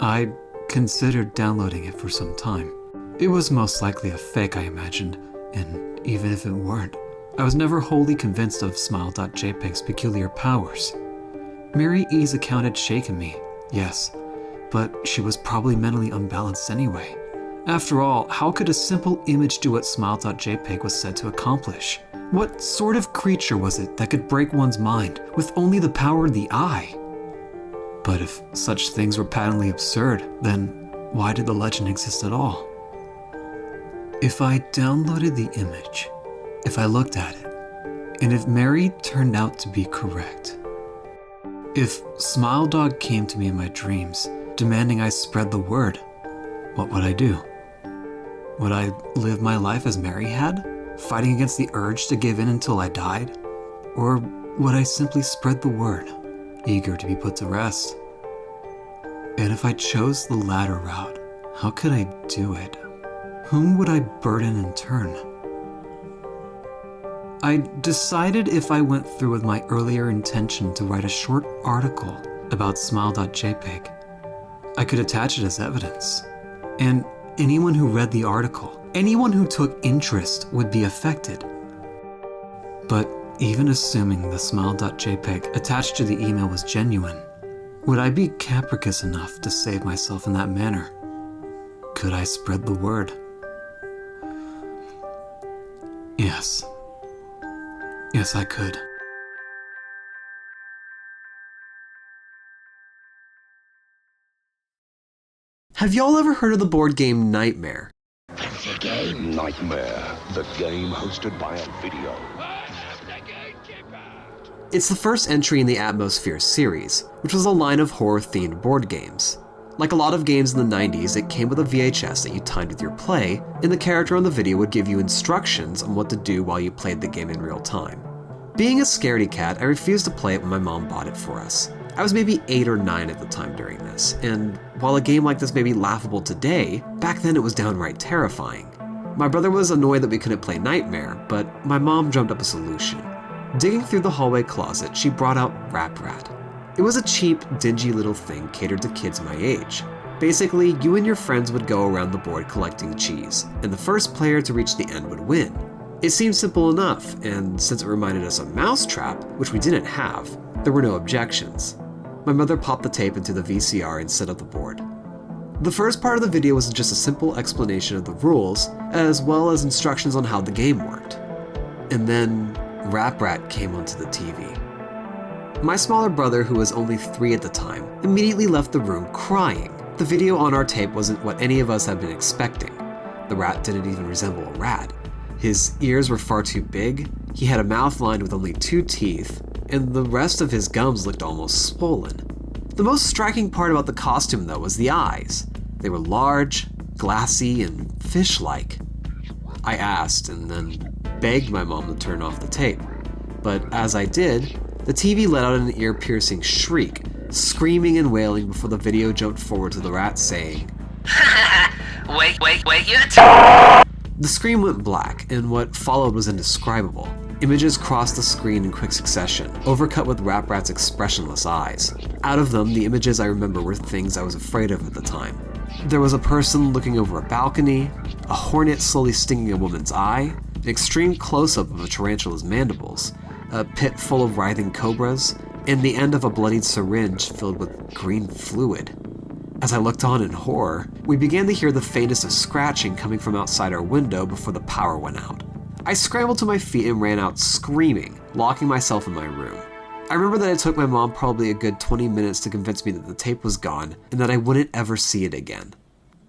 I considered downloading it for some time. It was most likely a fake, I imagined, and even if it weren't, I was never wholly convinced of Smile.JPG's peculiar powers. Mary E.'s account had shaken me, yes, but she was probably mentally unbalanced anyway. After all, how could a simple image do what Smile.JPG was said to accomplish? What sort of creature was it that could break one's mind with only the power of the eye? But if such things were patently absurd, then why did the legend exist at all? If I downloaded the image, if I looked at it, and if Mary turned out to be correct, if Smile Dog came to me in my dreams, demanding I spread the word, what would I do? Would I live my life as Mary had, fighting against the urge to give in until I died? Or would I simply spread the word, eager to be put to rest? And if I chose the latter route, how could I do it? Whom would I burden in turn? I decided if I went through with my earlier intention to write a short article about Smile.JPG, I could attach it as evidence. And anyone who read the article, anyone who took interest would be affected. But even assuming the Smile.JPG attached to the email was genuine, would I be capricious enough to save myself in that manner? Could I spread the word? Yes. Yes, I could. Have y'all ever heard of the board game Nightmare? The game Nightmare, the game hosted by a video. It's the first entry in the Atmosphere series, which was a line of horror-themed board games. Like a lot of games in the 90s, it came with a VHS that you timed with your play, and the character on the video would give you instructions on what to do while you played the game in real time. Being a scaredy cat, I refused to play it when my mom bought it for us. I was maybe 8 or 9 at the time during this, and while a game like this may be laughable today, back then it was downright terrifying. My brother was annoyed that we couldn't play Nightmare, but my mom drummed up a solution. Digging through the hallway closet, she brought out Rap Rat. It was a cheap, dingy little thing catered to kids my age. Basically, you and your friends would go around the board collecting cheese, and the first player to reach the end would win. It seemed simple enough, and since it reminded us of Mousetrap, which we didn't have, there were no objections. My mother popped the tape into the VCR and set up the board. The first part of the video was just a simple explanation of the rules, as well as instructions on how the game worked. And then Rap Rat came onto the TV. My smaller brother, who was only 3 at the time, immediately left the room crying. The video on our tape wasn't what any of us had been expecting. The rat didn't even resemble a rat. His ears were far too big, he had a mouth lined with only 2 teeth, and the rest of his gums looked almost swollen. The most striking part about the costume, though, was the eyes. They were large, glassy, and fish-like. I asked and then begged my mom to turn off the tape. But as I did, the TV let out an ear-piercing shriek, screaming and wailing before the video jumped forward to the rat saying, Wait, you The screen went black, and what followed was indescribable. Images crossed the screen in quick succession, overcut with Rap Rat's expressionless eyes. Out of them, the images I remember were things I was afraid of at the time. There was a person looking over a balcony, a hornet slowly stinging a woman's eye, an extreme close-up of a tarantula's mandibles, a pit full of writhing cobras, and the end of a bloodied syringe filled with green fluid. As I looked on in horror, we began to hear the faintest of scratching coming from outside our window before the power went out. I scrambled to my feet and ran out screaming, locking myself in my room. I remember that it took my mom probably a good 20 minutes to convince me that the tape was gone and that I wouldn't ever see it again.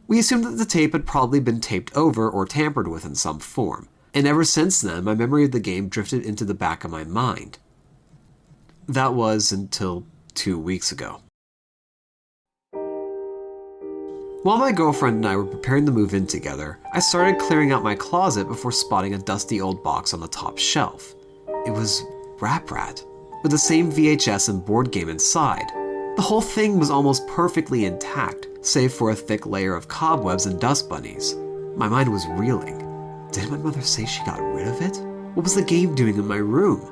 We assumed that the tape had probably been taped over or tampered with in some form, and ever since then my memory of the game drifted into the back of my mind. That was until 2 weeks ago. While my girlfriend and I were preparing to move in together, I started clearing out my closet before spotting a dusty old box on the top shelf. It was Rap Rat, with the same VHS and board game inside. The whole thing was almost perfectly intact, save for a thick layer of cobwebs and dust bunnies. My mind was reeling. Did my mother say she got rid of it? What was the game doing in my room?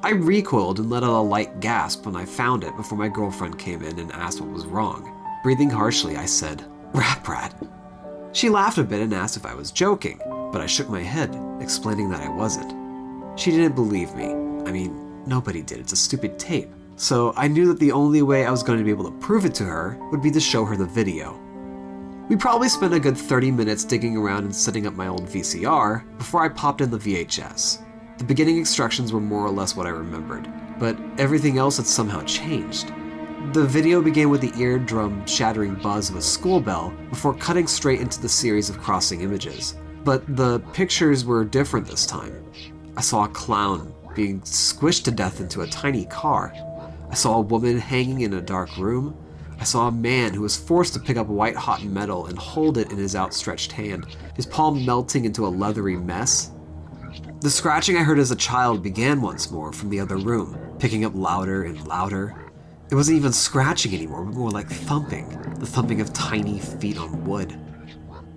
I recoiled and let out a light gasp when I found it before my girlfriend came in and asked what was wrong. Breathing harshly, I said, "Rap Rat." She laughed a bit and asked if I was joking, but I shook my head, explaining that I wasn't. She didn't believe me. I mean, nobody did. It's a stupid tape. So I knew that the only way I was going to be able to prove it to her would be to show her the video. We probably spent a good 30 minutes digging around and setting up my old VCR before I popped in the VHS. The beginning instructions were more or less what I remembered, but everything else had somehow changed. The video began with the eardrum-shattering buzz of a school bell before cutting straight into the series of crossing images. But the pictures were different this time. I saw a clown being squished to death into a tiny car. I saw a woman hanging in a dark room. I saw a man who was forced to pick up white-hot metal and hold it in his outstretched hand, his palm melting into a leathery mess. The scratching I heard as a child began once more from the other room, picking up louder and louder. It wasn't even scratching anymore, but more like thumping, the thumping of tiny feet on wood.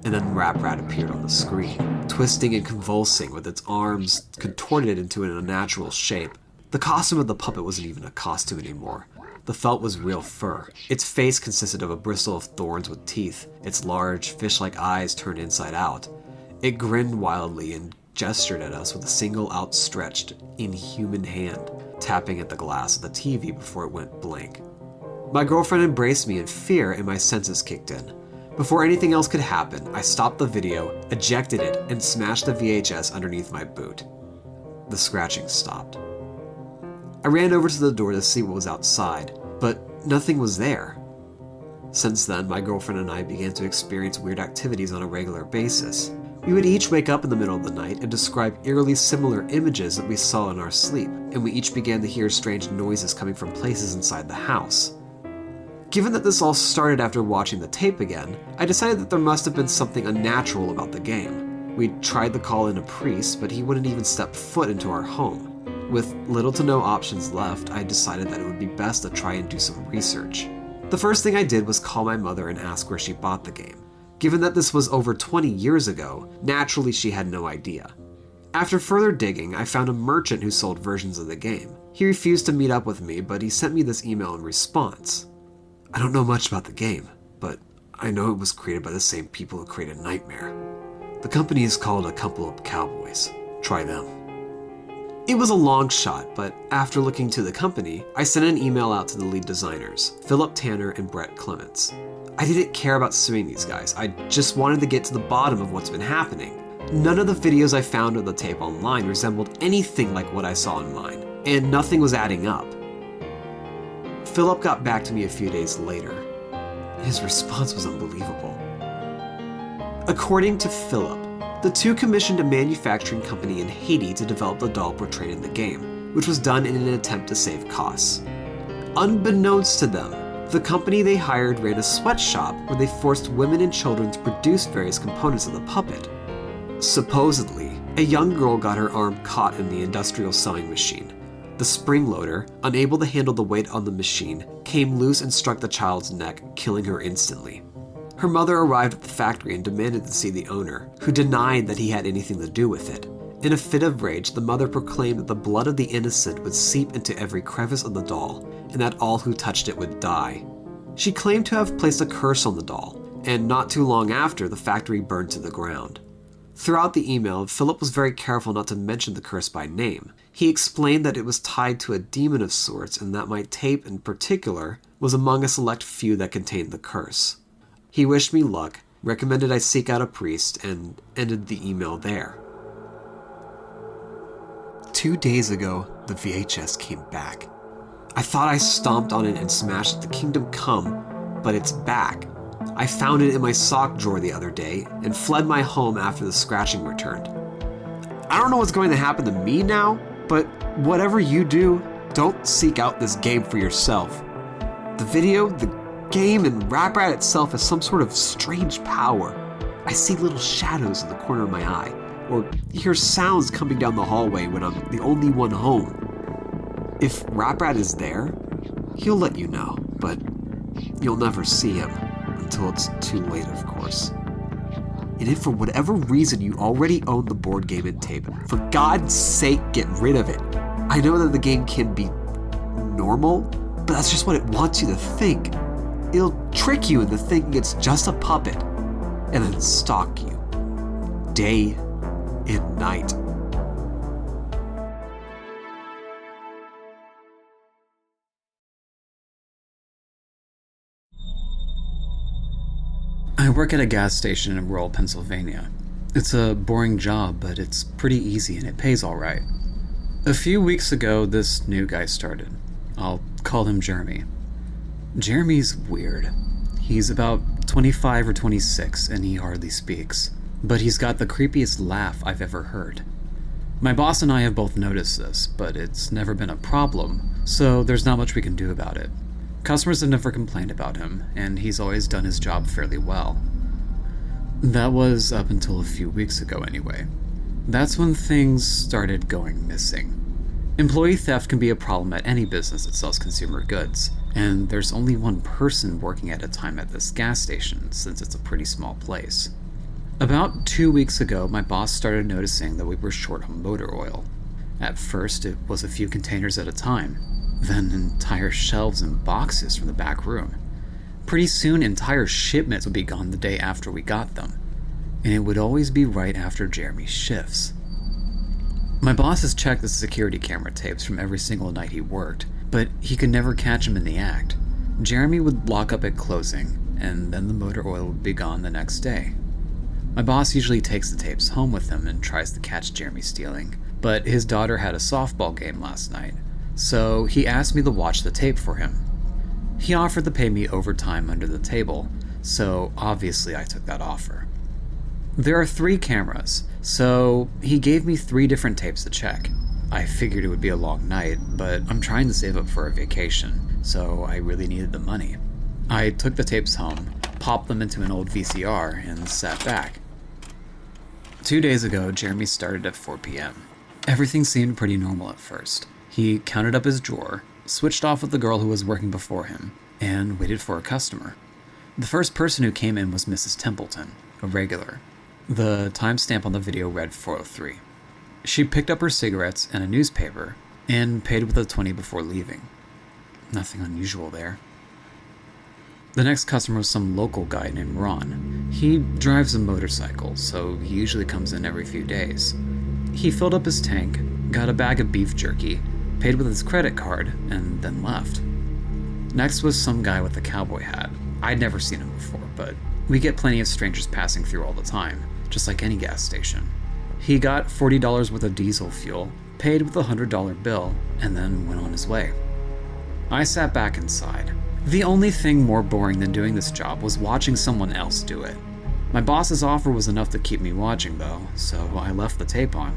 And then Rap Rat appeared on the screen, twisting and convulsing with its arms contorted into an unnatural shape. The costume of the puppet wasn't even a costume anymore. The felt was real fur. Its face consisted of a bristle of thorns with teeth, its large, fish-like eyes turned inside out. It grinned wildly and gestured at us with a single outstretched, inhuman hand, tapping at the glass of the TV before it went blank. My girlfriend embraced me in fear and my senses kicked in. Before anything else could happen, I stopped the video, ejected it, and smashed the VHS underneath my boot. The scratching stopped. I ran over to the door to see what was outside, but nothing was there. Since then, my girlfriend and I began to experience weird activities on a regular basis. We would each wake up in the middle of the night and describe eerily similar images that we saw in our sleep, and we each began to hear strange noises coming from places inside the house. Given that this all started after watching the tape again, I decided that there must have been something unnatural about the game. We tried to call in a priest, but he wouldn't even step foot into our home. With little to no options left, I decided that it would be best to try and do some research. The first thing I did was call my mother and ask where she bought the game. Given that this was over 20 years ago, naturally she had no idea. After further digging, I found a merchant who sold versions of the game. He refused to meet up with me, but he sent me this email in response. "I don't know much about the game, but I know it was created by the same people who created Nightmare. The company is called A Couple of Cowboys. Try them." It was a long shot, but after looking to the company, I sent an email out to the lead designers, Philip Tanner and Brett Clements. I didn't care about suing these guys, I just wanted to get to the bottom of what's been happening. None of the videos I found of the tape online resembled anything like what I saw in mine, and nothing was adding up. Philip got back to me a few days later. His response was unbelievable. According to Philip, the two commissioned a manufacturing company in Haiti to develop the doll portrayed in the game, which was done in an attempt to save costs. Unbeknownst to them, the company they hired ran a sweatshop where they forced women and children to produce various components of the puppet. Supposedly, a young girl got her arm caught in the industrial sewing machine. The spring loader, unable to handle the weight on the machine, came loose and struck the child's neck, killing her instantly. Her mother arrived at the factory and demanded to see the owner, who denied that he had anything to do with it. In a fit of rage, the mother proclaimed that the blood of the innocent would seep into every crevice of the doll, and that all who touched it would die. She claimed to have placed a curse on the doll, and not too long after, the factory burned to the ground. Throughout the email, Philip was very careful not to mention the curse by name. He explained that it was tied to a demon of sorts and that my tape in particular was among a select few that contained the curse. He wished me luck, recommended I seek out a priest, and ended the email there. 2 days ago, the VHS came back. I thought I stomped on it and smashed the Kingdom Come, but it's back. I found it in my sock drawer the other day and fled my home after the scratching returned. I don't know what's going to happen to me now, but whatever you do, don't seek out this game for yourself. The video, the game, and Rap Rat itself has some sort of strange power. I see little shadows in the corner of my eye, or hear sounds coming down the hallway when I'm the only one home. If Rap Rat is there, he'll let you know, but you'll never see him. Until it's too late, of course. And if for whatever reason you already own the board game and tape, for God's sake, get rid of it. I know that the game can be normal, but that's just what it wants you to think. It'll trick you into thinking it's just a puppet, and then stalk you. Day and night. I work at a gas station in rural Pennsylvania. It's a boring job, but it's pretty easy and it pays all right. A few weeks ago, this new guy started. I'll call him Jeremy. Jeremy's weird. He's about 25 or 26 and he hardly speaks, but he's got the creepiest laugh I've ever heard. My boss and I have both noticed this, but it's never been a problem, so there's not much we can do about it. Customers have never complained about him, and he's always done his job fairly well. That was up until a few weeks ago anyway. That's when things started going missing. Employee theft can be a problem at any business that sells consumer goods, and there's only one person working at a time at this gas station since it's a pretty small place. About 2 weeks ago, my boss started noticing that we were short on motor oil. At first, it was a few containers at a time, then entire shelves and boxes from the back room. Pretty soon, entire shipments would be gone the day after we got them, and it would always be right after Jeremy's shifts. My boss has checked the security camera tapes from every single night he worked, but he could never catch him in the act. Jeremy would lock up at closing, and then the motor oil would be gone the next day. My boss usually takes the tapes home with him and tries to catch Jeremy stealing, but his daughter had a softball game last night, so he asked me to watch the tape for him. He offered to pay me overtime under the table, so obviously I took that offer. There are 3 cameras, so he gave me 3 different tapes to check. I figured it would be a long night, but I'm trying to save up for a vacation, so I really needed the money. I took the tapes home, popped them into an old VCR, and sat back. 2 days ago, Jeremy started at 4 p.m. Everything seemed pretty normal at first. He counted up his drawer, switched off with the girl who was working before him, and waited for a customer. The first person who came in was Mrs. Templeton, a regular. The timestamp on the video read 4:03. She picked up her cigarettes and a newspaper, and paid with a 20 before leaving. Nothing unusual there. The next customer was some local guy named Ron. He drives a motorcycle, so he usually comes in every few days. He filled up his tank, got a bag of beef jerky, paid with his credit card, and then left. Next was some guy with a cowboy hat. I'd never seen him before, but we get plenty of strangers passing through all the time, just like any gas station. He got $40 worth of diesel fuel, paid with a $100 bill, and then went on his way. I sat back inside. The only thing more boring than doing this job was watching someone else do it. My boss's offer was enough to keep me watching though, so I left the tape on.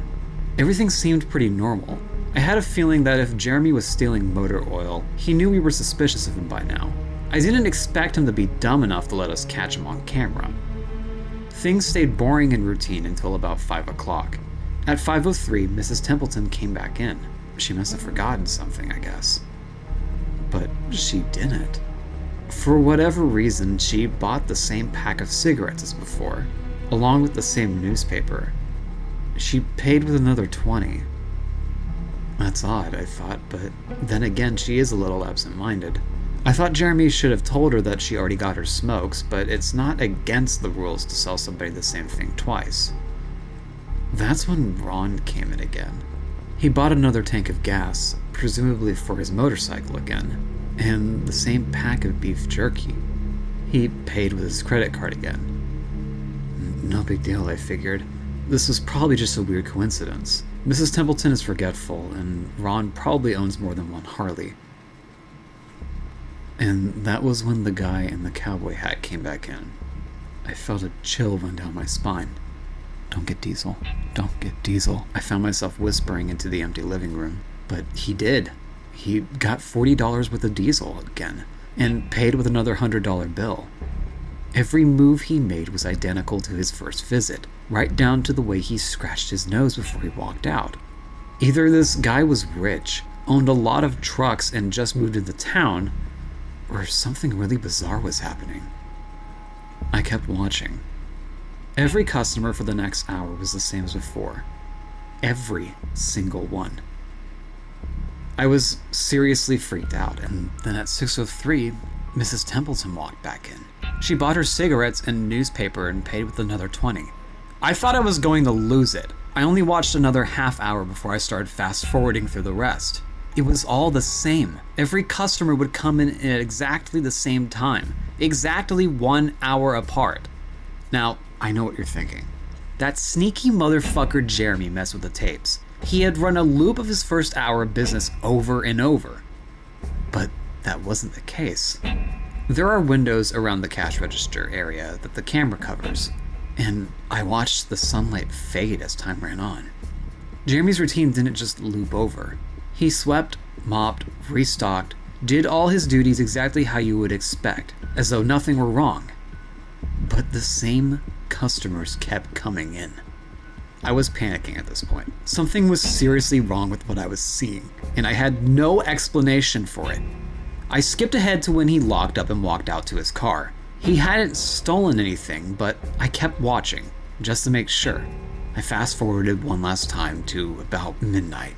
Everything seemed pretty normal. I had a feeling that if Jeremy was stealing motor oil, he knew we were suspicious of him by now. I didn't expect him to be dumb enough to let us catch him on camera. Things stayed boring and routine until about 5 o'clock. At 5:03, Mrs. Templeton came back in. She must have forgotten something, I guess. But she didn't. For whatever reason, she bought the same pack of cigarettes as before, along with the same newspaper. She paid with another 20. That's odd, I thought, but then again, she is a little absent-minded. I thought Jeremy should have told her that she already got her smokes, but it's not against the rules to sell somebody the same thing twice. That's when Ron came in again. He bought another tank of gas, presumably for his motorcycle again, and the same pack of beef jerky. He paid with his credit card again. No big deal, I figured. This was probably just a weird coincidence. Mrs. Templeton is forgetful, and Ron probably owns more than one Harley. And that was when the guy in the cowboy hat came back in. I felt a chill run down my spine. Don't get Diesel. Don't get Diesel. I found myself whispering into the empty living room. But he did. He got $40 worth of Diesel again, and paid with another $100 bill. Every move he made was identical to his first visit, right down to the way he scratched his nose before he walked out. Either this guy was rich, owned a lot of trucks, and just moved into town, or something really bizarre was happening. I kept watching. Every customer for the next hour was the same as before. Every single one. I was seriously freaked out, and then at 6:03, Mrs. Templeton walked back in. She bought her cigarettes and newspaper and paid with another 20. I thought I was going to lose it. I only watched another half hour before I started fast-forwarding through the rest. It was all the same. Every customer would come in at exactly the same time, exactly 1 hour apart. Now, I know what you're thinking. That sneaky motherfucker Jeremy messed with the tapes. He had run a loop of his first hour of business over and over. But that wasn't the case. There are windows around the cash register area that the camera covers, and I watched the sunlight fade as time ran on. Jeremy's routine didn't just loop over. He swept, mopped, restocked, did all his duties exactly how you would expect, as though nothing were wrong. But the same customers kept coming in. I was panicking at this point. Something was seriously wrong with what I was seeing, and I had no explanation for it. I skipped ahead to when he locked up and walked out to his car. He hadn't stolen anything, but I kept watching, just to make sure. I fast-forwarded one last time to about midnight.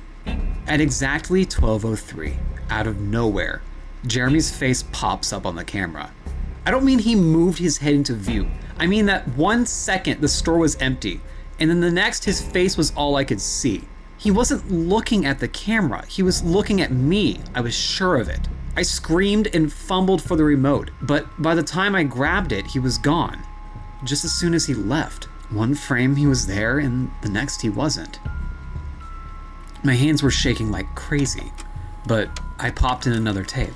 At exactly 12:03, out of nowhere, Jeremy's face pops up on the camera. I don't mean he moved his head into view. I mean that 1 second the store was empty, and then the next his face was all I could see. He wasn't looking at the camera, he was looking at me. I was sure of it. I screamed and fumbled for the remote, but by the time I grabbed it, he was gone. Just as soon as he left. One frame he was there, and the next he wasn't. My hands were shaking like crazy, but I popped in another tape.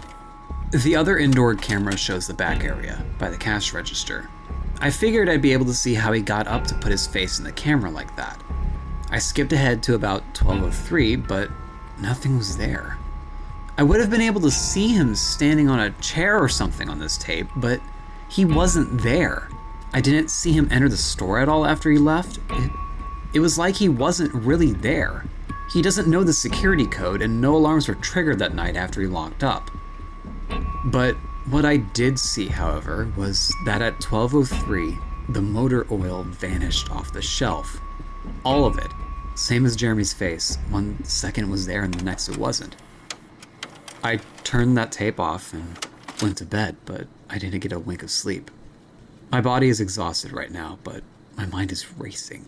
The other indoor camera shows the back area, by the cash register. I figured I'd be able to see how he got up to put his face in the camera like that. I skipped ahead to about 12:03, but nothing was there. I would have been able to see him standing on a chair or something on this tape, but he wasn't there. I didn't see him enter the store at all after he left. It was like he wasn't really there. He doesn't know the security code, and no alarms were triggered that night after he locked up. But what I did see, however, was that at 12:03, the motor oil vanished off the shelf. All of it. Same as Jeremy's face. 1 second it was there and the next it wasn't. I turned that tape off and went to bed, but I didn't get a wink of sleep. My body is exhausted right now, but my mind is racing.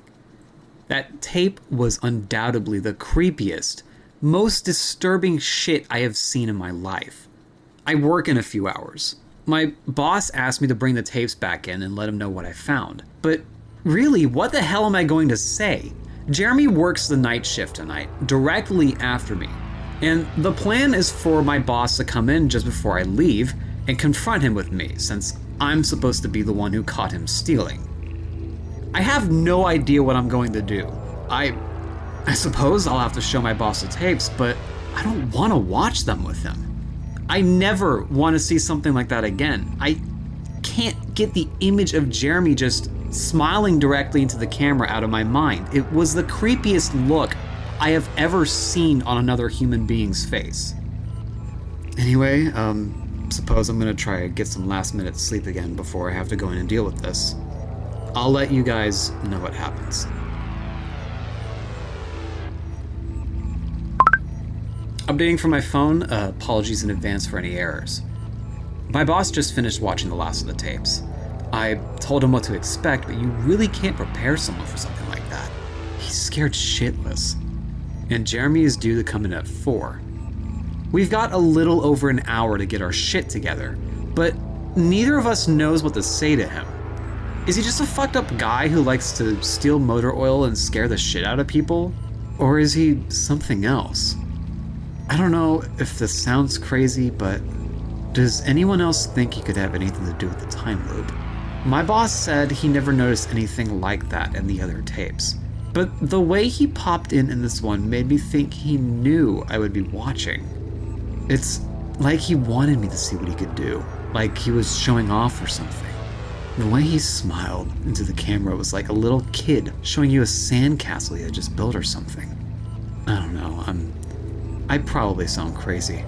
That tape was undoubtedly the creepiest, most disturbing shit I have seen in my life. I work in a few hours. My boss asked me to bring the tapes back in and let him know what I found. But really, what the hell am I going to say? Jeremy works the night shift tonight, directly after me. And the plan is for my boss to come in just before I leave and confront him with me, since I'm supposed to be the one who caught him stealing. I have no idea what I'm going to do. I suppose I'll have to show my boss the tapes, but I don't want to watch them with him. I never want to see something like that again. I can't get the image of Jeremy just smiling directly into the camera out of my mind. It was the creepiest look I have ever seen on another human being's face. Anyway, suppose I'm gonna try to get some last minute sleep again before I have to go in and deal with this. I'll let you guys know what happens. Updating from my phone, apologies in advance for any errors. My boss just finished watching the last of the tapes. I told him what to expect, but you really can't prepare someone for something like that. He's scared shitless. And Jeremy is due to come in at 4. We've got a little over an hour to get our shit together, but neither of us knows what to say to him. Is he just a fucked up guy who likes to steal motor oil and scare the shit out of people? Or is he something else? I don't know if this sounds crazy, but does anyone else think he could have anything to do with the time loop? My boss said he never noticed anything like that in the other tapes, but the way he popped in this one made me think he knew I would be watching. It's like he wanted me to see what he could do, like he was showing off or something. The way he smiled into the camera was like a little kid showing you a sandcastle he had just built or something. I don't know, I probably sound crazy.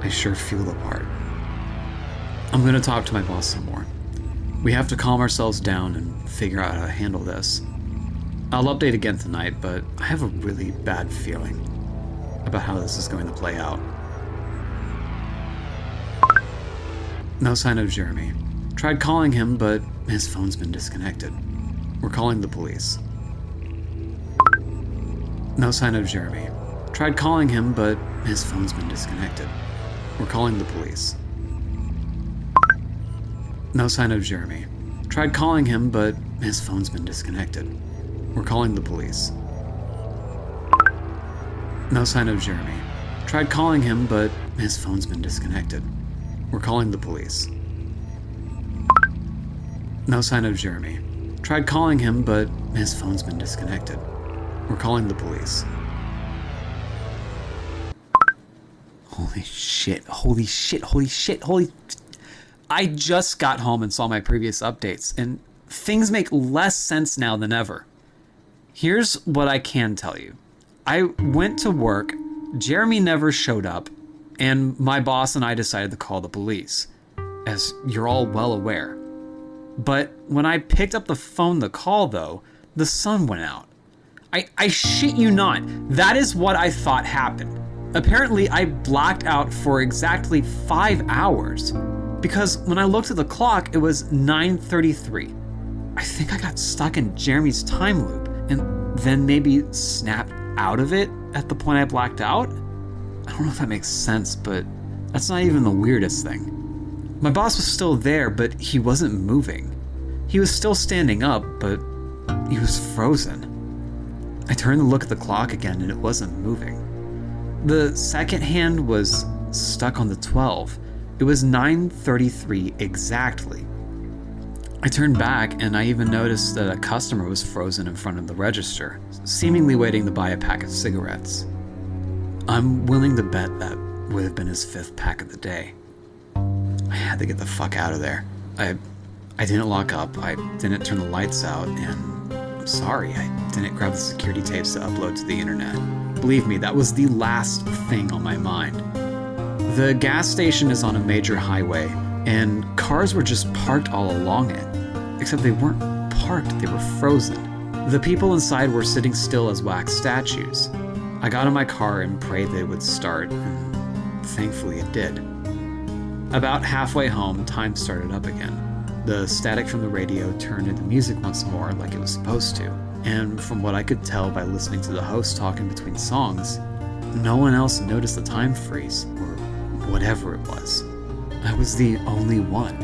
I sure feel the part. I'm gonna talk to my boss some more. We have to calm ourselves down and figure out how to handle this. I'll update again tonight, but I have a really bad feeling about how this is going to play out. No sign of Jeremy. Tried calling him, but his phone's been disconnected. We're calling the police. No sign of Jeremy. Tried calling him, but his phone's been disconnected. We're calling the police. No sign of Jeremy. Tried calling him, but his phone's been disconnected. We're calling the police. No sign of Jeremy. Tried calling him, but his phone's been disconnected. We're calling the police. No sign of Jeremy. Tried calling him, but his phone's been disconnected. We're calling the police. Holy shit, holy shit, holy shit, holy... I just got home and saw my previous updates, and things make less sense now than ever. Here's what I can tell you. I went to work, Jeremy never showed up, and my boss and I decided to call the police, as you're all well aware. But when I picked up the phone to call, though, the sun went out. I shit you not, that is what I thought happened. Apparently, I blacked out for exactly 5 hours, because when I looked at the clock, it was 9:33. I think I got stuck in Jeremy's time loop, and then maybe snapped out of it at the point I blacked out? I don't know if that makes sense, but that's not even the weirdest thing. My boss was still there, but he wasn't moving. He was still standing up, but he was frozen. I turned to look at the clock again, and it wasn't moving. The second hand was stuck on the 12. It was 9:33 exactly. I turned back, and I even noticed that a customer was frozen in front of the register, seemingly waiting to buy a pack of cigarettes. I'm willing to bet that would have been his 5th pack of the day. I had to get the fuck out of there. I didn't lock up, I didn't turn the lights out, and I'm sorry, I didn't grab the security tapes to upload to the internet. Believe me, that was the last thing on my mind. The gas station is on a major highway, and cars were just parked all along it. Except they weren't parked, they were frozen. The people inside were sitting still as wax statues. I got in my car and prayed that it would start, and thankfully it did. About halfway home, time started up again. The static from the radio turned into music once more like it was supposed to, and from what I could tell by listening to the host talk in between songs, no one else noticed the time freeze, or whatever it was. I was the only one.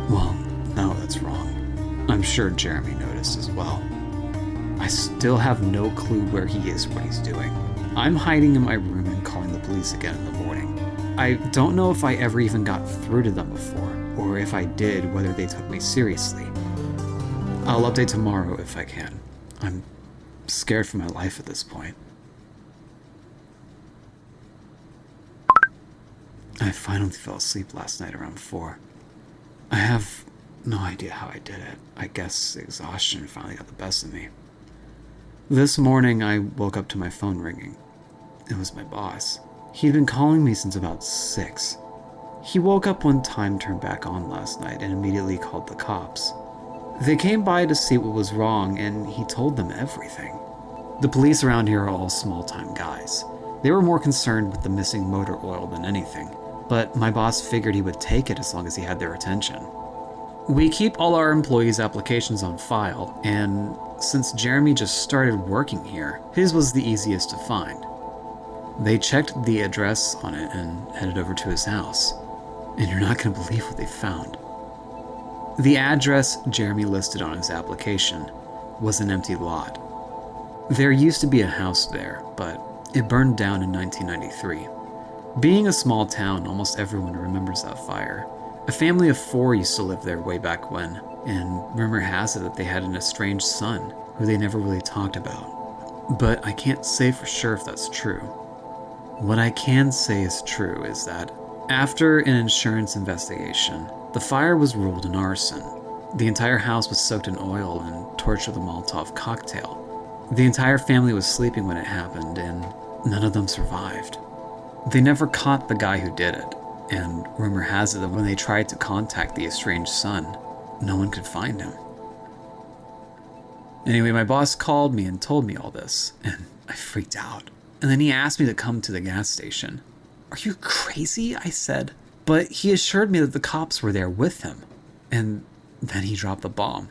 Well, no, that's wrong. I'm sure Jeremy noticed as well. I still have no clue where he is or what he's doing. I'm hiding in my room and calling the police again in the morning. I don't know if I ever even got through to them before, or if I did, whether they took me seriously. I'll update tomorrow if I can. I'm scared for my life at this point. I finally fell asleep last night around 4. I have No idea how I did it. I guess exhaustion finally got the best of me. This morning, I woke up to my phone ringing. It was my boss. He'd been calling me since about 6. He woke up when time turned back on last night and immediately called the cops. They came by to see what was wrong, and he told them everything. The police around here are all small-time guys. They were more concerned with the missing motor oil than anything, but my boss figured he would take it as long as he had their attention. We keep all our employees' applications on file, and since Jeremy just started working here, his was the easiest to find. They checked the address on it and headed over to his house, and you're not going to believe what they found. The address Jeremy listed on his application was an empty lot. There used to be a house there, but it burned down in 1993. Being a small town, almost everyone remembers that fire. A family of 4 used to live there way back when, and rumor has it that they had an estranged son who they never really talked about. But I can't say for sure if that's true. What I can say is true is that after an insurance investigation, the fire was ruled an arson. The entire house was soaked in oil and torched with a Molotov cocktail. The entire family was sleeping when it happened, and none of them survived. They never caught the guy who did it, and rumor has it that when they tried to contact the estranged son, no one could find him. Anyway, my boss called me and told me all this, and I freaked out. And then he asked me to come to the gas station. Are you crazy? I said. But he assured me that the cops were there with him, and then he dropped the bomb.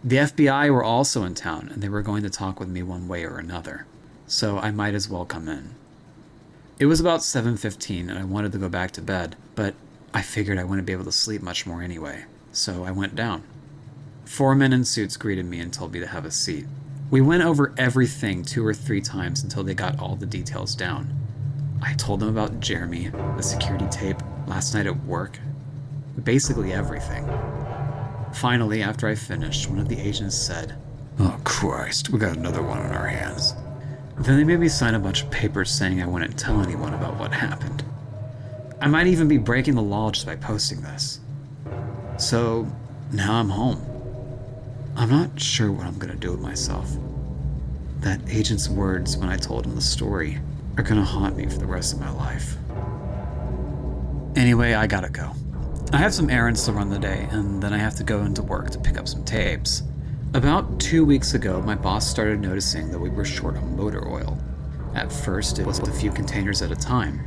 The FBI were also in town, and they were going to talk with me one way or another, so I might as well come in. It was about 7:15, and I wanted to go back to bed, but I figured I wouldn't be able to sleep much more anyway, so I went down. 4 men in suits greeted me and told me to have a seat. We went over everything 2 or 3 times until they got all the details down. I told them about Jeremy, the security tape, last night at work, basically everything. Finally, after I finished, one of the agents said, "Oh Christ, we got another one on our hands." Then they made me sign a bunch of papers saying I wouldn't tell anyone about what happened. I might even be breaking the law just by posting this. So, now I'm home. I'm not sure what I'm gonna do with myself. That agent's words when I told him the story are gonna haunt me for the rest of my life. Anyway, I gotta go. I have some errands to run the day, and then I have to go into work to pick up some tapes. About 2 weeks ago, my boss started noticing that we were short on motor oil. At first, it was a few containers at a time,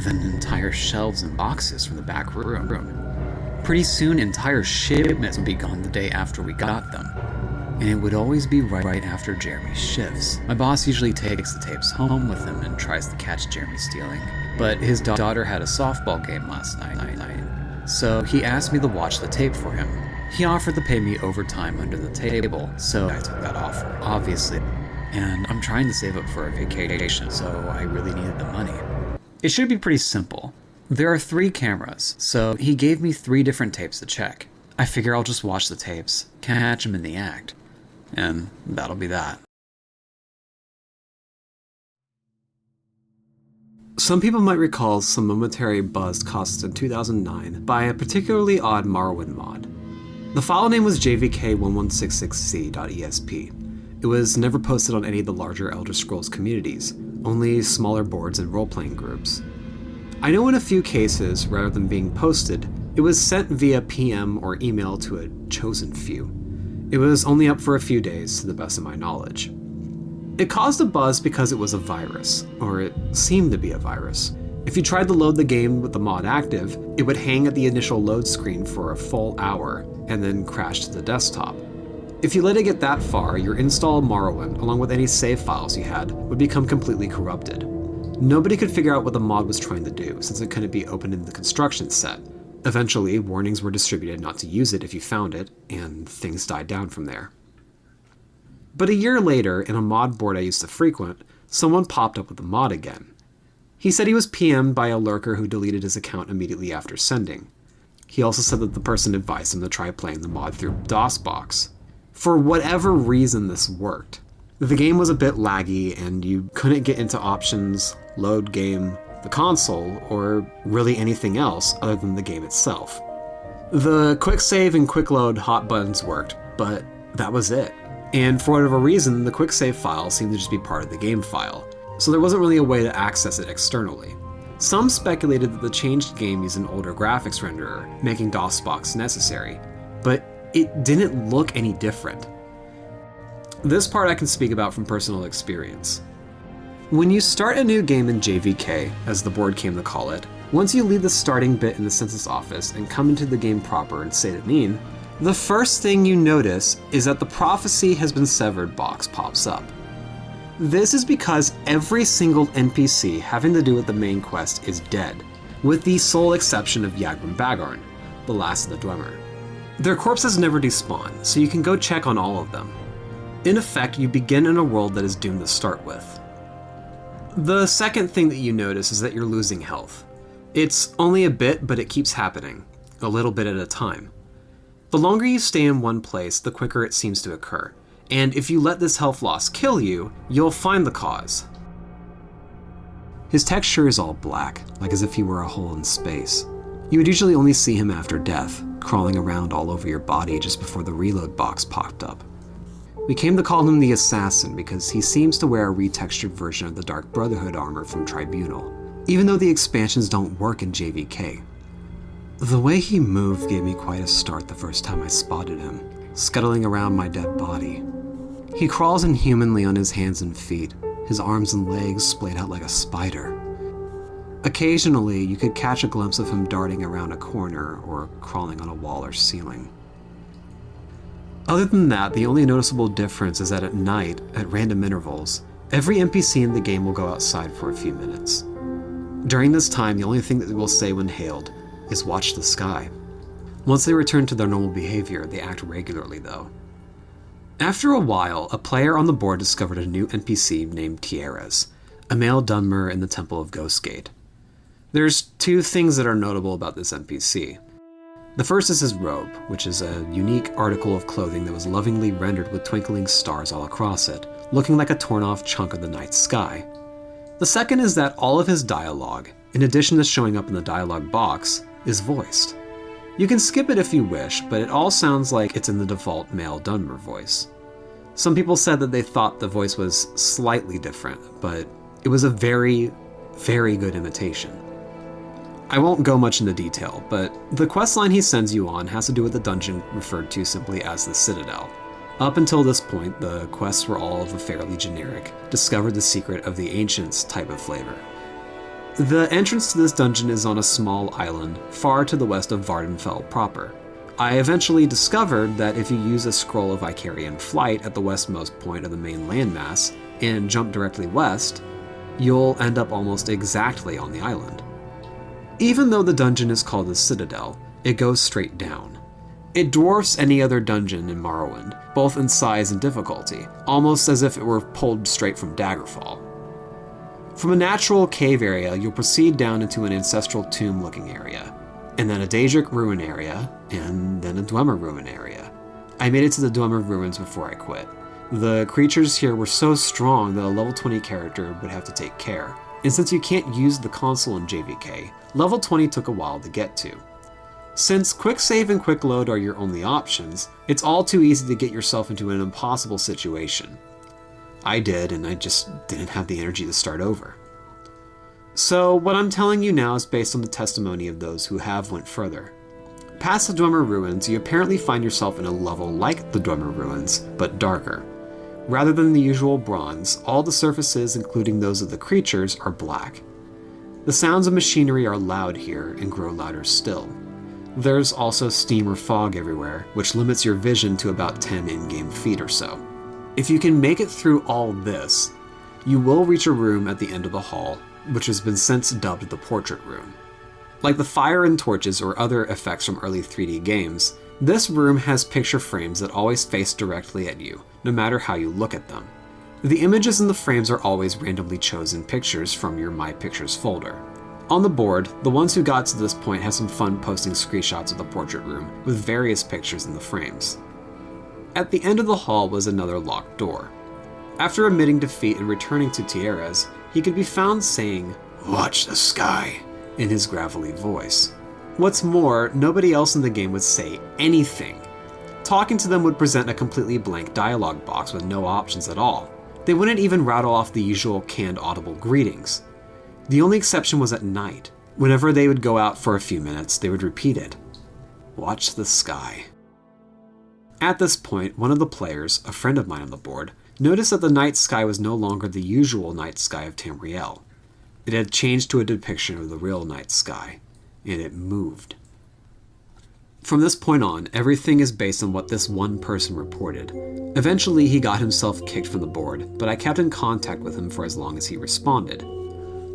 then entire shelves and boxes from the back room. Pretty soon, entire shipments would be gone the day after we got them, and it would always be right after Jeremy's shifts. My boss usually takes the tapes home with him and tries to catch Jeremy stealing, but his daughter had a softball game last night, so he asked me to watch the tape for him. He offered to pay me overtime under the table, so I took that offer, obviously. And I'm trying to save up for a vacation, so I really needed the money. It should be pretty simple. There are 3 cameras, so he gave me 3 different tapes to check. I figure I'll just watch the tapes, catch him in the act, and that'll be that. Some people might recall some momentary buzz caused in 2009 by a particularly odd Morrowind mod. The file name was jvk1166c.esp. It was never posted on any of the larger Elder Scrolls communities, only smaller boards and role-playing groups. I know in a few cases, rather than being posted, it was sent via PM or email to a chosen few. It was only up for a few days, to the best of my knowledge. It caused a buzz because it was a virus, or it seemed to be a virus. If you tried to load the game with the mod active, it would hang at the initial load screen for a full hour, and then crash to the desktop. If you let it get that far, your installed Morrowind, along with any save files you had, would become completely corrupted. Nobody could figure out what the mod was trying to do, since it couldn't be opened in the construction set. Eventually, warnings were distributed not to use it if you found it, and things died down from there. But a year later, in a mod board I used to frequent, someone popped up with the mod again. He said he was PM'd by a lurker who deleted his account immediately after sending. He also said that the person advised him to try playing the mod through DOSBox. For whatever reason this worked. The game was a bit laggy and you couldn't get into options, load game, the console, or really anything else other than the game itself. The quick save and quick load hot buttons worked, but that was it. And for whatever reason, the quick save file seemed to just be part of the game file, so there wasn't really a way to access it externally. Some speculated that the changed game used an older graphics renderer, making DOSBox necessary, but it didn't look any different. This part I can speak about from personal experience. When you start a new game in JVK, as the board came to call it, once you leave the starting bit in the census office and come into the game proper and say Nin, the first thing you notice is that the Prophecy has been severed box pops up. This is because every single NPC having to do with the main quest is dead, with the sole exception of Yagrum Bagorn, the last of the Dwemer. Their corpses never despawn, so you can go check on all of them. In effect, you begin in a world that is doomed to start with. The second thing that you notice is that you're losing health. It's only a bit, but it keeps happening, a little bit at a time. The longer you stay in one place, the quicker it seems to occur, and if you let this health loss kill you, you'll find the cause. His texture is all black, like as if he were a hole in space. You would usually only see him after death, crawling around all over your body just before the reload box popped up. We came to call him the Assassin because he seems to wear a retextured version of the Dark Brotherhood armor from Tribunal, even though the expansions don't work in JVK. The way he moved gave me quite a start the first time I spotted him, scuttling around my dead body. He crawls inhumanly on his hands and feet, his arms and legs splayed out like a spider. Occasionally, you could catch a glimpse of him darting around a corner or crawling on a wall or ceiling. Other than that, the only noticeable difference is that at night, at random intervals, every NPC in the game will go outside for a few minutes. During this time, the only thing that they will say when hailed is "watch the sky." Once they return to their normal behavior, they act regularly though. After a while, a player on the board discovered a new NPC named Tierras, a male Dunmer in the Temple of Ghostgate. There's two things that are notable about this NPC. The first is his robe, which is a unique article of clothing that was lovingly rendered with twinkling stars all across it, looking like a torn-off chunk of the night sky. The second is that all of his dialogue, in addition to showing up in the dialogue box, is voiced. You can skip it if you wish, but it all sounds like it's in the default male Dunmer voice. Some people said that they thought the voice was slightly different, but it was a very, very good imitation. I won't go much into detail, but the questline he sends you on has to do with the dungeon referred to simply as the Citadel. Up until this point, the quests were all of a fairly generic, discover the secret of the ancients type of flavor. The entrance to this dungeon is on a small island far to the west of Vardenfell proper. I eventually discovered that if you use a scroll of Icarian flight at the westmost point of the main landmass and jump directly west, you'll end up almost exactly on the island. Even though the dungeon is called the Citadel, it goes straight down. It dwarfs any other dungeon in Morrowind, both in size and difficulty, almost as if it were pulled straight from Daggerfall. From a natural cave area, you'll proceed down into an ancestral tomb-looking area, and then a Daedric ruin area, and then a Dwemer ruin area. I made it to the Dwemer ruins before I quit. The creatures here were so strong that a level 20 character would have to take care, and since you can't use the console in JVK, level 20 took a while to get to. Since quick save and quick load are your only options, it's all too easy to get yourself into an impossible situation. I did, and I just didn't have the energy to start over. So what I'm telling you now is based on the testimony of those who have went further. Past the Dwemer ruins, you apparently find yourself in a level like the Dwemer ruins, but darker. Rather than the usual bronze, all the surfaces, including those of the creatures, are black. The sounds of machinery are loud here and grow louder still. There's also steam or fog everywhere, which limits your vision to about 10 in-game feet or so. If you can make it through all this, you will reach a room at the end of the hall, which has been since dubbed the Portrait Room. Like the fire and torches or other effects from early 3D games, this room has picture frames that always face directly at you, no matter how you look at them. The images in the frames are always randomly chosen pictures from your My Pictures folder. On the board, the ones who got to this point had some fun posting screenshots of the Portrait Room with various pictures in the frames. At the end of the hall was another locked door. After admitting defeat and returning to Tierras, he could be found saying, "Watch the sky," in his gravelly voice. What's more, nobody else in the game would say anything. Talking to them would present a completely blank dialogue box with no options at all. They wouldn't even rattle off the usual canned audible greetings. The only exception was at night. Whenever they would go out for a few minutes, they would repeat it. Watch the sky. At this point, one of the players, a friend of mine on the board, noticed that the night sky was no longer the usual night sky of Tamriel. It had changed to a depiction of the real night sky, and it moved. From this point on, everything is based on what this one person reported. Eventually, he got himself kicked from the board, but I kept in contact with him for as long as he responded.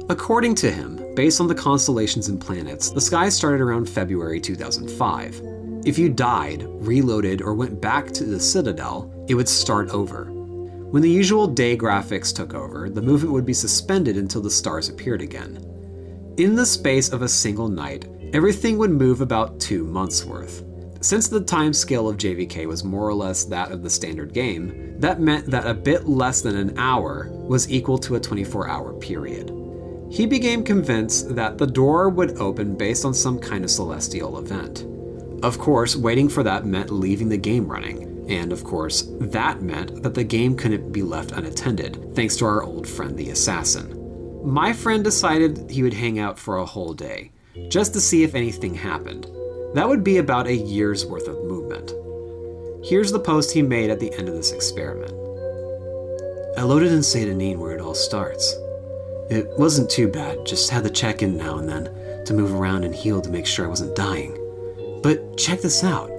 According to him, based on the constellations and planets, the sky started around February 2005. If you died, reloaded, or went back to the Citadel, it would start over. When the usual day graphics took over, the movement would be suspended until the stars appeared again. In the space of a single night, everything would move about 2 months worth. Since the time scale of JVK was more or less that of the standard game, that meant that a bit less than an hour was equal to a 24-hour period. He became convinced that the door would open based on some kind of celestial event. Of course, waiting for that meant leaving the game running, and of course, that meant that the game couldn't be left unattended, thanks to our old friend the assassin. My friend decided he would hang out for a whole day, just to see if anything happened. That would be about a year's worth of movement. Here's the post he made at the end of this experiment. I loaded in St. Anine where it all starts. It wasn't too bad, just had to check in now and then to move around and heal to make sure I wasn't dying. But check this out.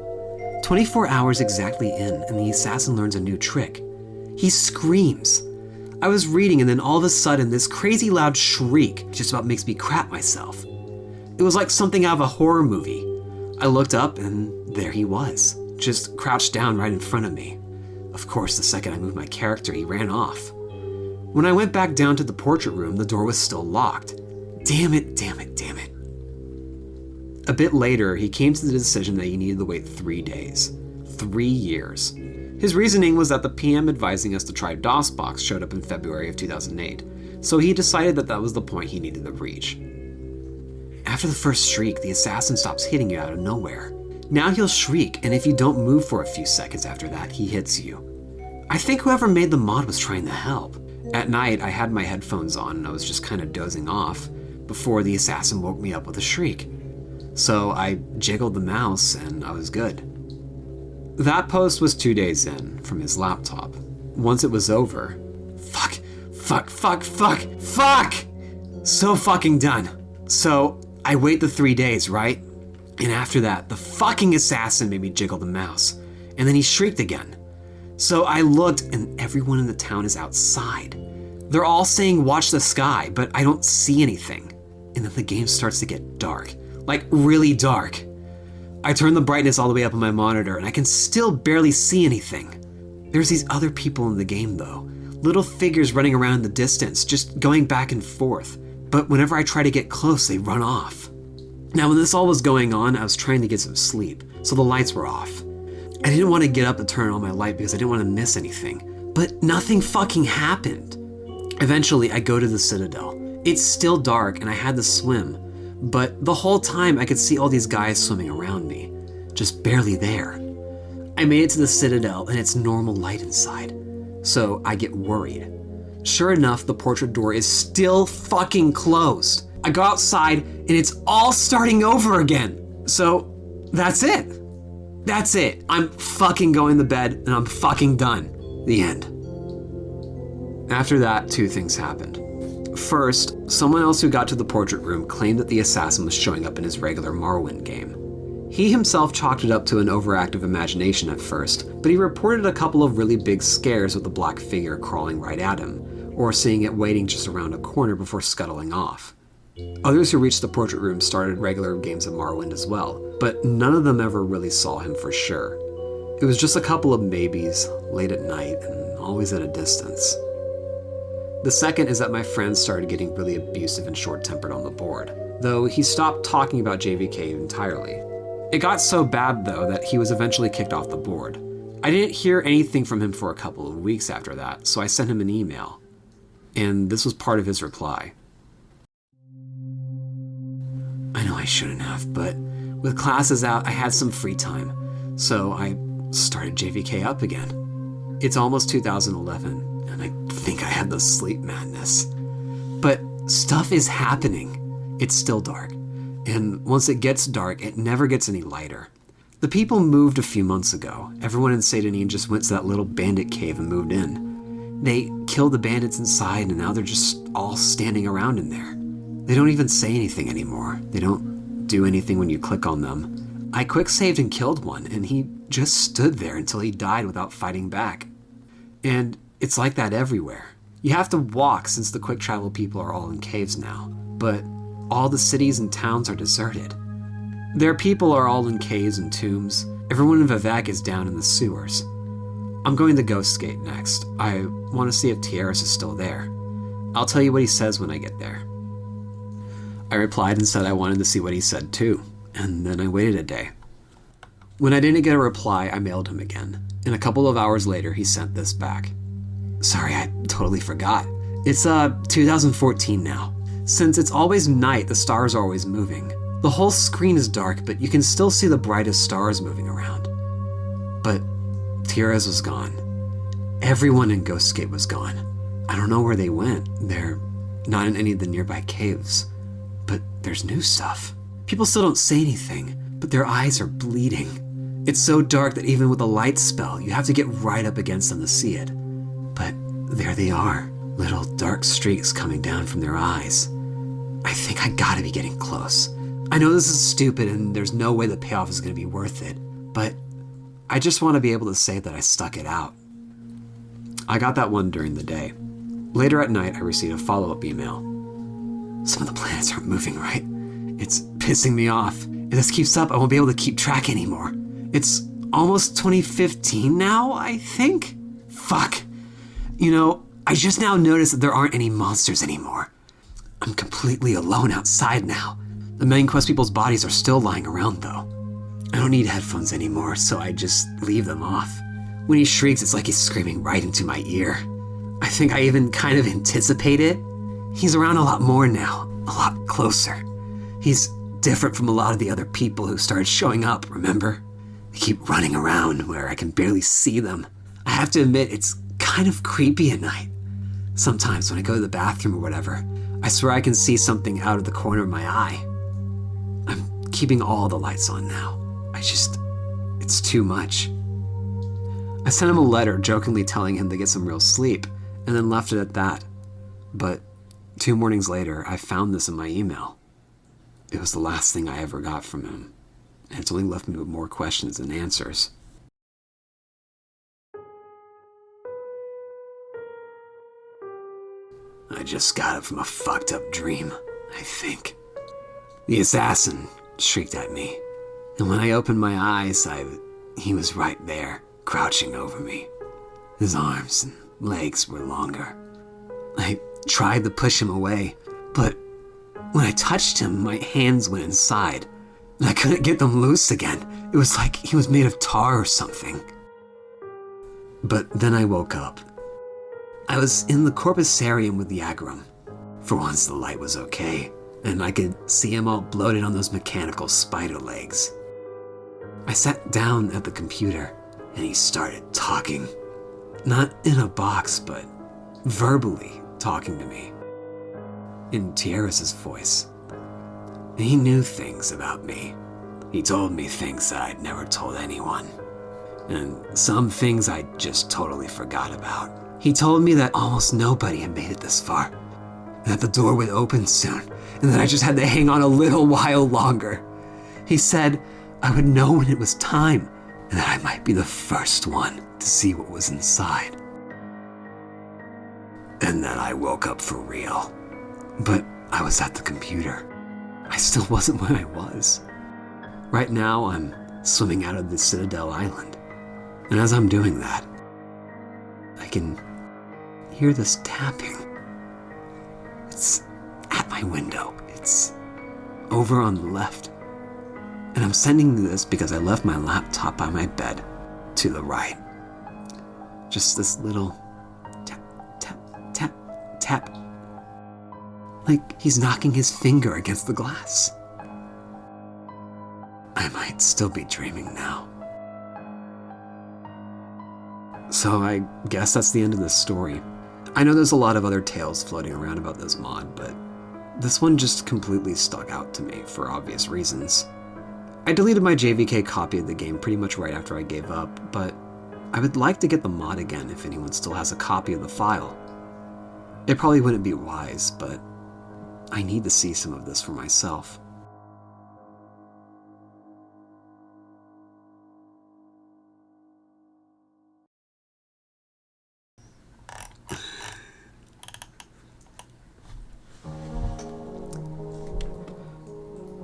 24 hours exactly in, and the assassin learns a new trick. He screams. I was reading, and then all of a sudden, this crazy loud shriek just about makes me crap myself. It was like something out of a horror movie. I looked up, and there he was, just crouched down right in front of me. Of course, the second I moved my character, he ran off. When I went back down to the portrait room, the door was still locked. Damn it, damn it, damn it. A bit later, he came to the decision that he needed to wait 3 days. 3 years. His reasoning was that the PM advising us to try DOSBox showed up in February of 2008, so he decided that that was the point he needed to reach. After the first shriek, the assassin stops hitting you out of nowhere. Now he'll shriek, and if you don't move for a few seconds after that, he hits you. I think whoever made the mod was trying to help. At night, I had my headphones on and I was just kind of dozing off before the assassin woke me up with a shriek. So I jiggled the mouse and I was good. That post was 2 days in from his laptop. Once it was over, fuck, so fucking done. So I wait the 3 days, right? And after that, the fucking assassin made me jiggle the mouse, and then he shrieked again. So I looked, and everyone in the town is outside. They're all saying watch the sky, but I don't see anything. And then the game starts to get dark, like really dark. I turn the brightness all the way up on my monitor, and I can still barely see anything. There's these other people in the game though, little figures running around in the distance, just going back and forth. But whenever I try to get close, they run off. Now, when this all was going on, I was trying to get some sleep, so the lights were off. I didn't want to get up and turn on my light because I didn't want to miss anything, but nothing fucking happened. Eventually, I go to the Citadel. It's still dark and I had to swim, but the whole time I could see all these guys swimming around me, just barely there. I made it to the Citadel and it's normal light inside, so I get worried. Sure enough, the portrait door is still fucking closed. I go outside and it's all starting over again. So that's it. That's it. I'm fucking going to bed and I'm fucking done. The end. After that, 2 things happened. First, someone else who got to the portrait room claimed that the assassin was showing up in his regular Morrowind game. He himself chalked it up to an overactive imagination at first, but he reported a couple of really big scares with the black figure crawling right at him, or seeing it waiting just around a corner before scuttling off. Others who reached the portrait room started regular games of Morrowind as well, but none of them ever really saw him for sure. It was just a couple of maybes, late at night, and always at a distance. The second is that my friends started getting really abusive and short-tempered on the board, though he stopped talking about JVK entirely. It got so bad, though, that he was eventually kicked off the board. I didn't hear anything from him for a couple of weeks after that, so I sent him an email. And this was part of his reply. I know I shouldn't have, but With classes out, I had some free time, so I started JVK up again. It's almost 2011, and I think I had the sleep madness. But stuff is happening. It's still dark, and once it gets dark, it never gets any lighter. The people moved a few months ago. Everyone in St. Denis just went to that little bandit cave and moved in. They killed the bandits inside, and now they're just all standing around in there. They don't even say anything anymore. They don't do anything when you click on them. I quick saved and killed one, and he just stood there until he died without fighting back. And it's like that everywhere. You have to walk since the quick travel people are all in caves now, but all the cities and towns are deserted. Their people are all in caves and tombs. Everyone in Vivek is down in the sewers. I'm going to Ghost Gate next. I want to see if Tierras is still there. I'll tell you what he says when I get there. I replied and said I wanted to see what he said too, and then I waited a day. When I didn't get a reply, I mailed him again, and a couple of hours later he sent this back. Sorry, I totally forgot. It's 2014 now. Since it's always night, the stars are always moving. The whole screen is dark, but you can still see the brightest stars moving around. But Tierras was gone. Everyone in Ghostgate was gone. I don't know where they went. They're not in any of the nearby caves. But there's new stuff. People still don't say anything, but their eyes are bleeding. It's so dark that even with a light spell, you have to get right up against them to see it. But there they are, little dark streaks coming down from their eyes. I think I gotta be getting close. I know this is stupid and there's no way the payoff is gonna be worth it, but I just want to be able to say that I stuck it out. I got that one during the day. Later at night, I received a follow-up email. Some of the planets aren't moving right. It's pissing me off. If this keeps up, I won't be able to keep track anymore. It's almost 2015 now, I think? Fuck. You know, I just now noticed that there aren't any monsters anymore. I'm completely alone outside now. The main quest people's bodies are still lying around though. I don't need headphones anymore, so I just leave them off. When he shrieks, it's like he's screaming right into my ear. I think I even kind of anticipate it. He's around a lot more now, a lot closer. He's different from a lot of the other people who started showing up, remember? They keep running around where I can barely see them. I have to admit, it's kind of creepy at night. Sometimes when I go to the bathroom or whatever, I swear I can see something out of the corner of my eye. I'm keeping all the lights on now. It's too much. I sent him a letter jokingly telling him to get some real sleep, and then left it at that. But 2 mornings later, I found this in my email. It was the last thing I ever got from him, and it's only left me with more questions than answers. I just got it from a fucked up dream, I think. The assassin shrieked at me, and when I opened my eyes, he was right there, crouching over me. His arms and legs were longer. I tried to push him away, but when I touched him, my hands went inside, and I couldn't get them loose again. It was like he was made of tar or something. But then I woke up. I was in the Corpusarium with the Agrum. For once, the light was okay, and I could see him all bloated on those mechanical spider legs. I sat down at the computer, and he started talking. Not in a box, but verbally talking to me. In Tierras' voice. He knew things about me. He told me things I'd never told anyone. And some things I just totally forgot about. He told me that almost nobody had made it this far, and that the door would open soon, and that I just had to hang on a little while longer. He said I would know when it was time, and that I might be the first one to see what was inside. And then I woke up for real. But I was at the computer. I still wasn't where I was. Right now, I'm swimming out of the Citadel Island. And as I'm doing that, I can hear this tapping. It's at my window. It's over on the left. And I'm sending this because I left my laptop by my bed to the right. Just this little tap, tap, tap, tap. Like he's knocking his finger against the glass. I might still be dreaming now. So I guess that's the end of this story. I know there's a lot of other tales floating around about this mod, but this one just completely stuck out to me for obvious reasons. I deleted my JVK copy of the game pretty much right after I gave up, but I would like to get the mod again if anyone still has a copy of the file. It probably wouldn't be wise, but I need to see some of this for myself.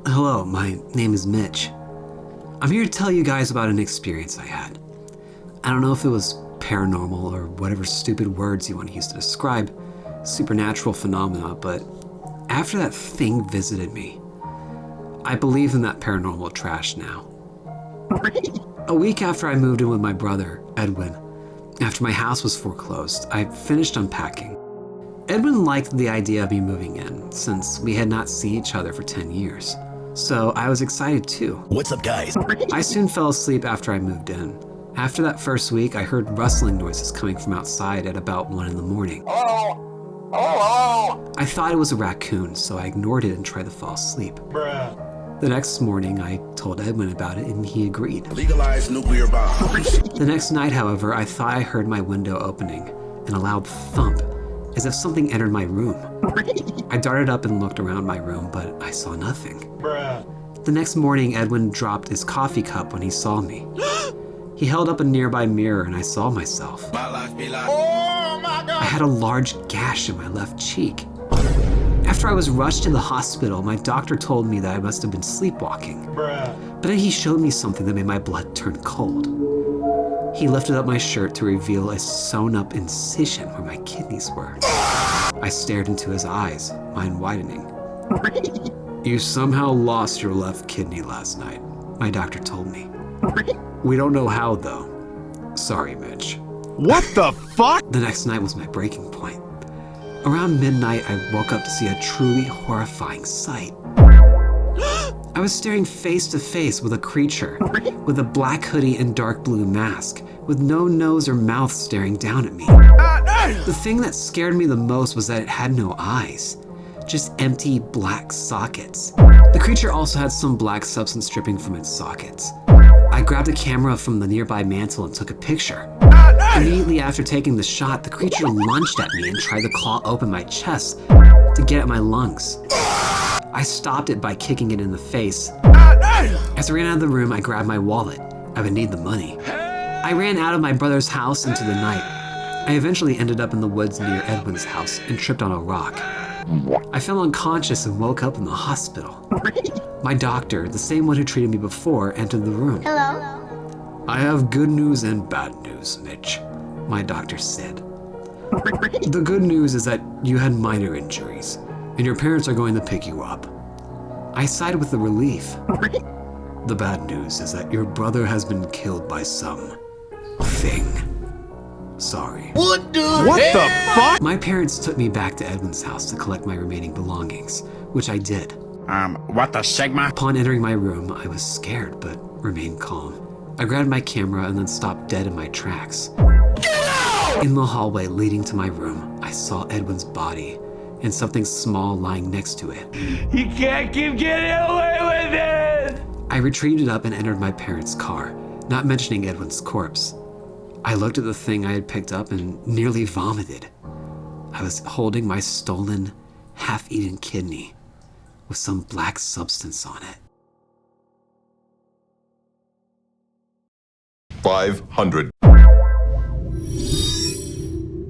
Hello, my name is Mitch. I'm here to tell you guys about an experience I had. I don't know if it was paranormal or whatever stupid words you want to use to describe supernatural phenomena, but after that thing visited me, I believe in that paranormal trash now. A week after I moved in with my brother, Edwin, after my house was foreclosed, I finished unpacking. Edwin liked the idea of me moving in, since we had not seen each other for 10 years. So I was excited too. What's up, guys? I soon fell asleep after I moved in. After that first week, I heard rustling noises coming from outside at about 1 in the morning. Hello? Hello? I thought it was a raccoon, so I ignored it and tried to fall asleep. Bruh. The next morning, I told Edwin about it and he agreed. Legalize nuclear bombs. The next night, however, I thought I heard my window opening and a loud thump, as if something entered my room. I darted up and looked around my room, but I saw nothing. Bruh. The next morning, Edwin dropped his coffee cup when he saw me. He held up a nearby mirror and I saw myself. My life be like, oh my God. I had a large gash in my left cheek. After I was rushed to the hospital, my doctor told me that I must have been sleepwalking. Bruh. But then he showed me something that made my blood turn cold. He lifted up my shirt to reveal a sewn-up incision where my kidneys were. I stared into his eyes, mine widening. You somehow lost your left kidney last night, my doctor told me. We don't know how, though. Sorry, Mitch. What the fuck? The next night was my breaking point. Around midnight, I woke up to see a truly horrifying sight. I was staring face to face with a creature with a black hoodie and dark blue mask, with no nose or mouth staring down at me. The thing that scared me the most was that it had no eyes, just empty black sockets. The creature also had some black substance dripping from its sockets. I grabbed a camera from the nearby mantle and took a picture. Immediately after taking the shot, the creature lunged at me and tried to claw open my chest to get at my lungs. I stopped it by kicking it in the face. As I ran out of the room, I grabbed my wallet. I would need the money. I ran out of my brother's house into the night. I eventually ended up in the woods near Edwin's house and tripped on a rock. I fell unconscious and woke up in the hospital. My doctor, the same one who treated me before, entered the room. Hello? I have good news and bad news, Mitch, my doctor said. The good news is that you had minor injuries, and your parents are going to pick you up. I sighed with the relief. The bad news is that your brother has been killed by some thing. Sorry. What the fuck? My parents took me back to Edwin's house to collect my remaining belongings, which I did. What the Sigma? Upon entering my room, I was scared but remained calm. I grabbed my camera and then stopped dead in my tracks. In the hallway leading to my room, I saw Edwin's body and something small lying next to it. You can't keep getting away with it! I retrieved it up and entered my parents' car, not mentioning Edwin's corpse. I looked at the thing I had picked up and nearly vomited. I was holding my stolen, half-eaten kidney with some black substance on it. 500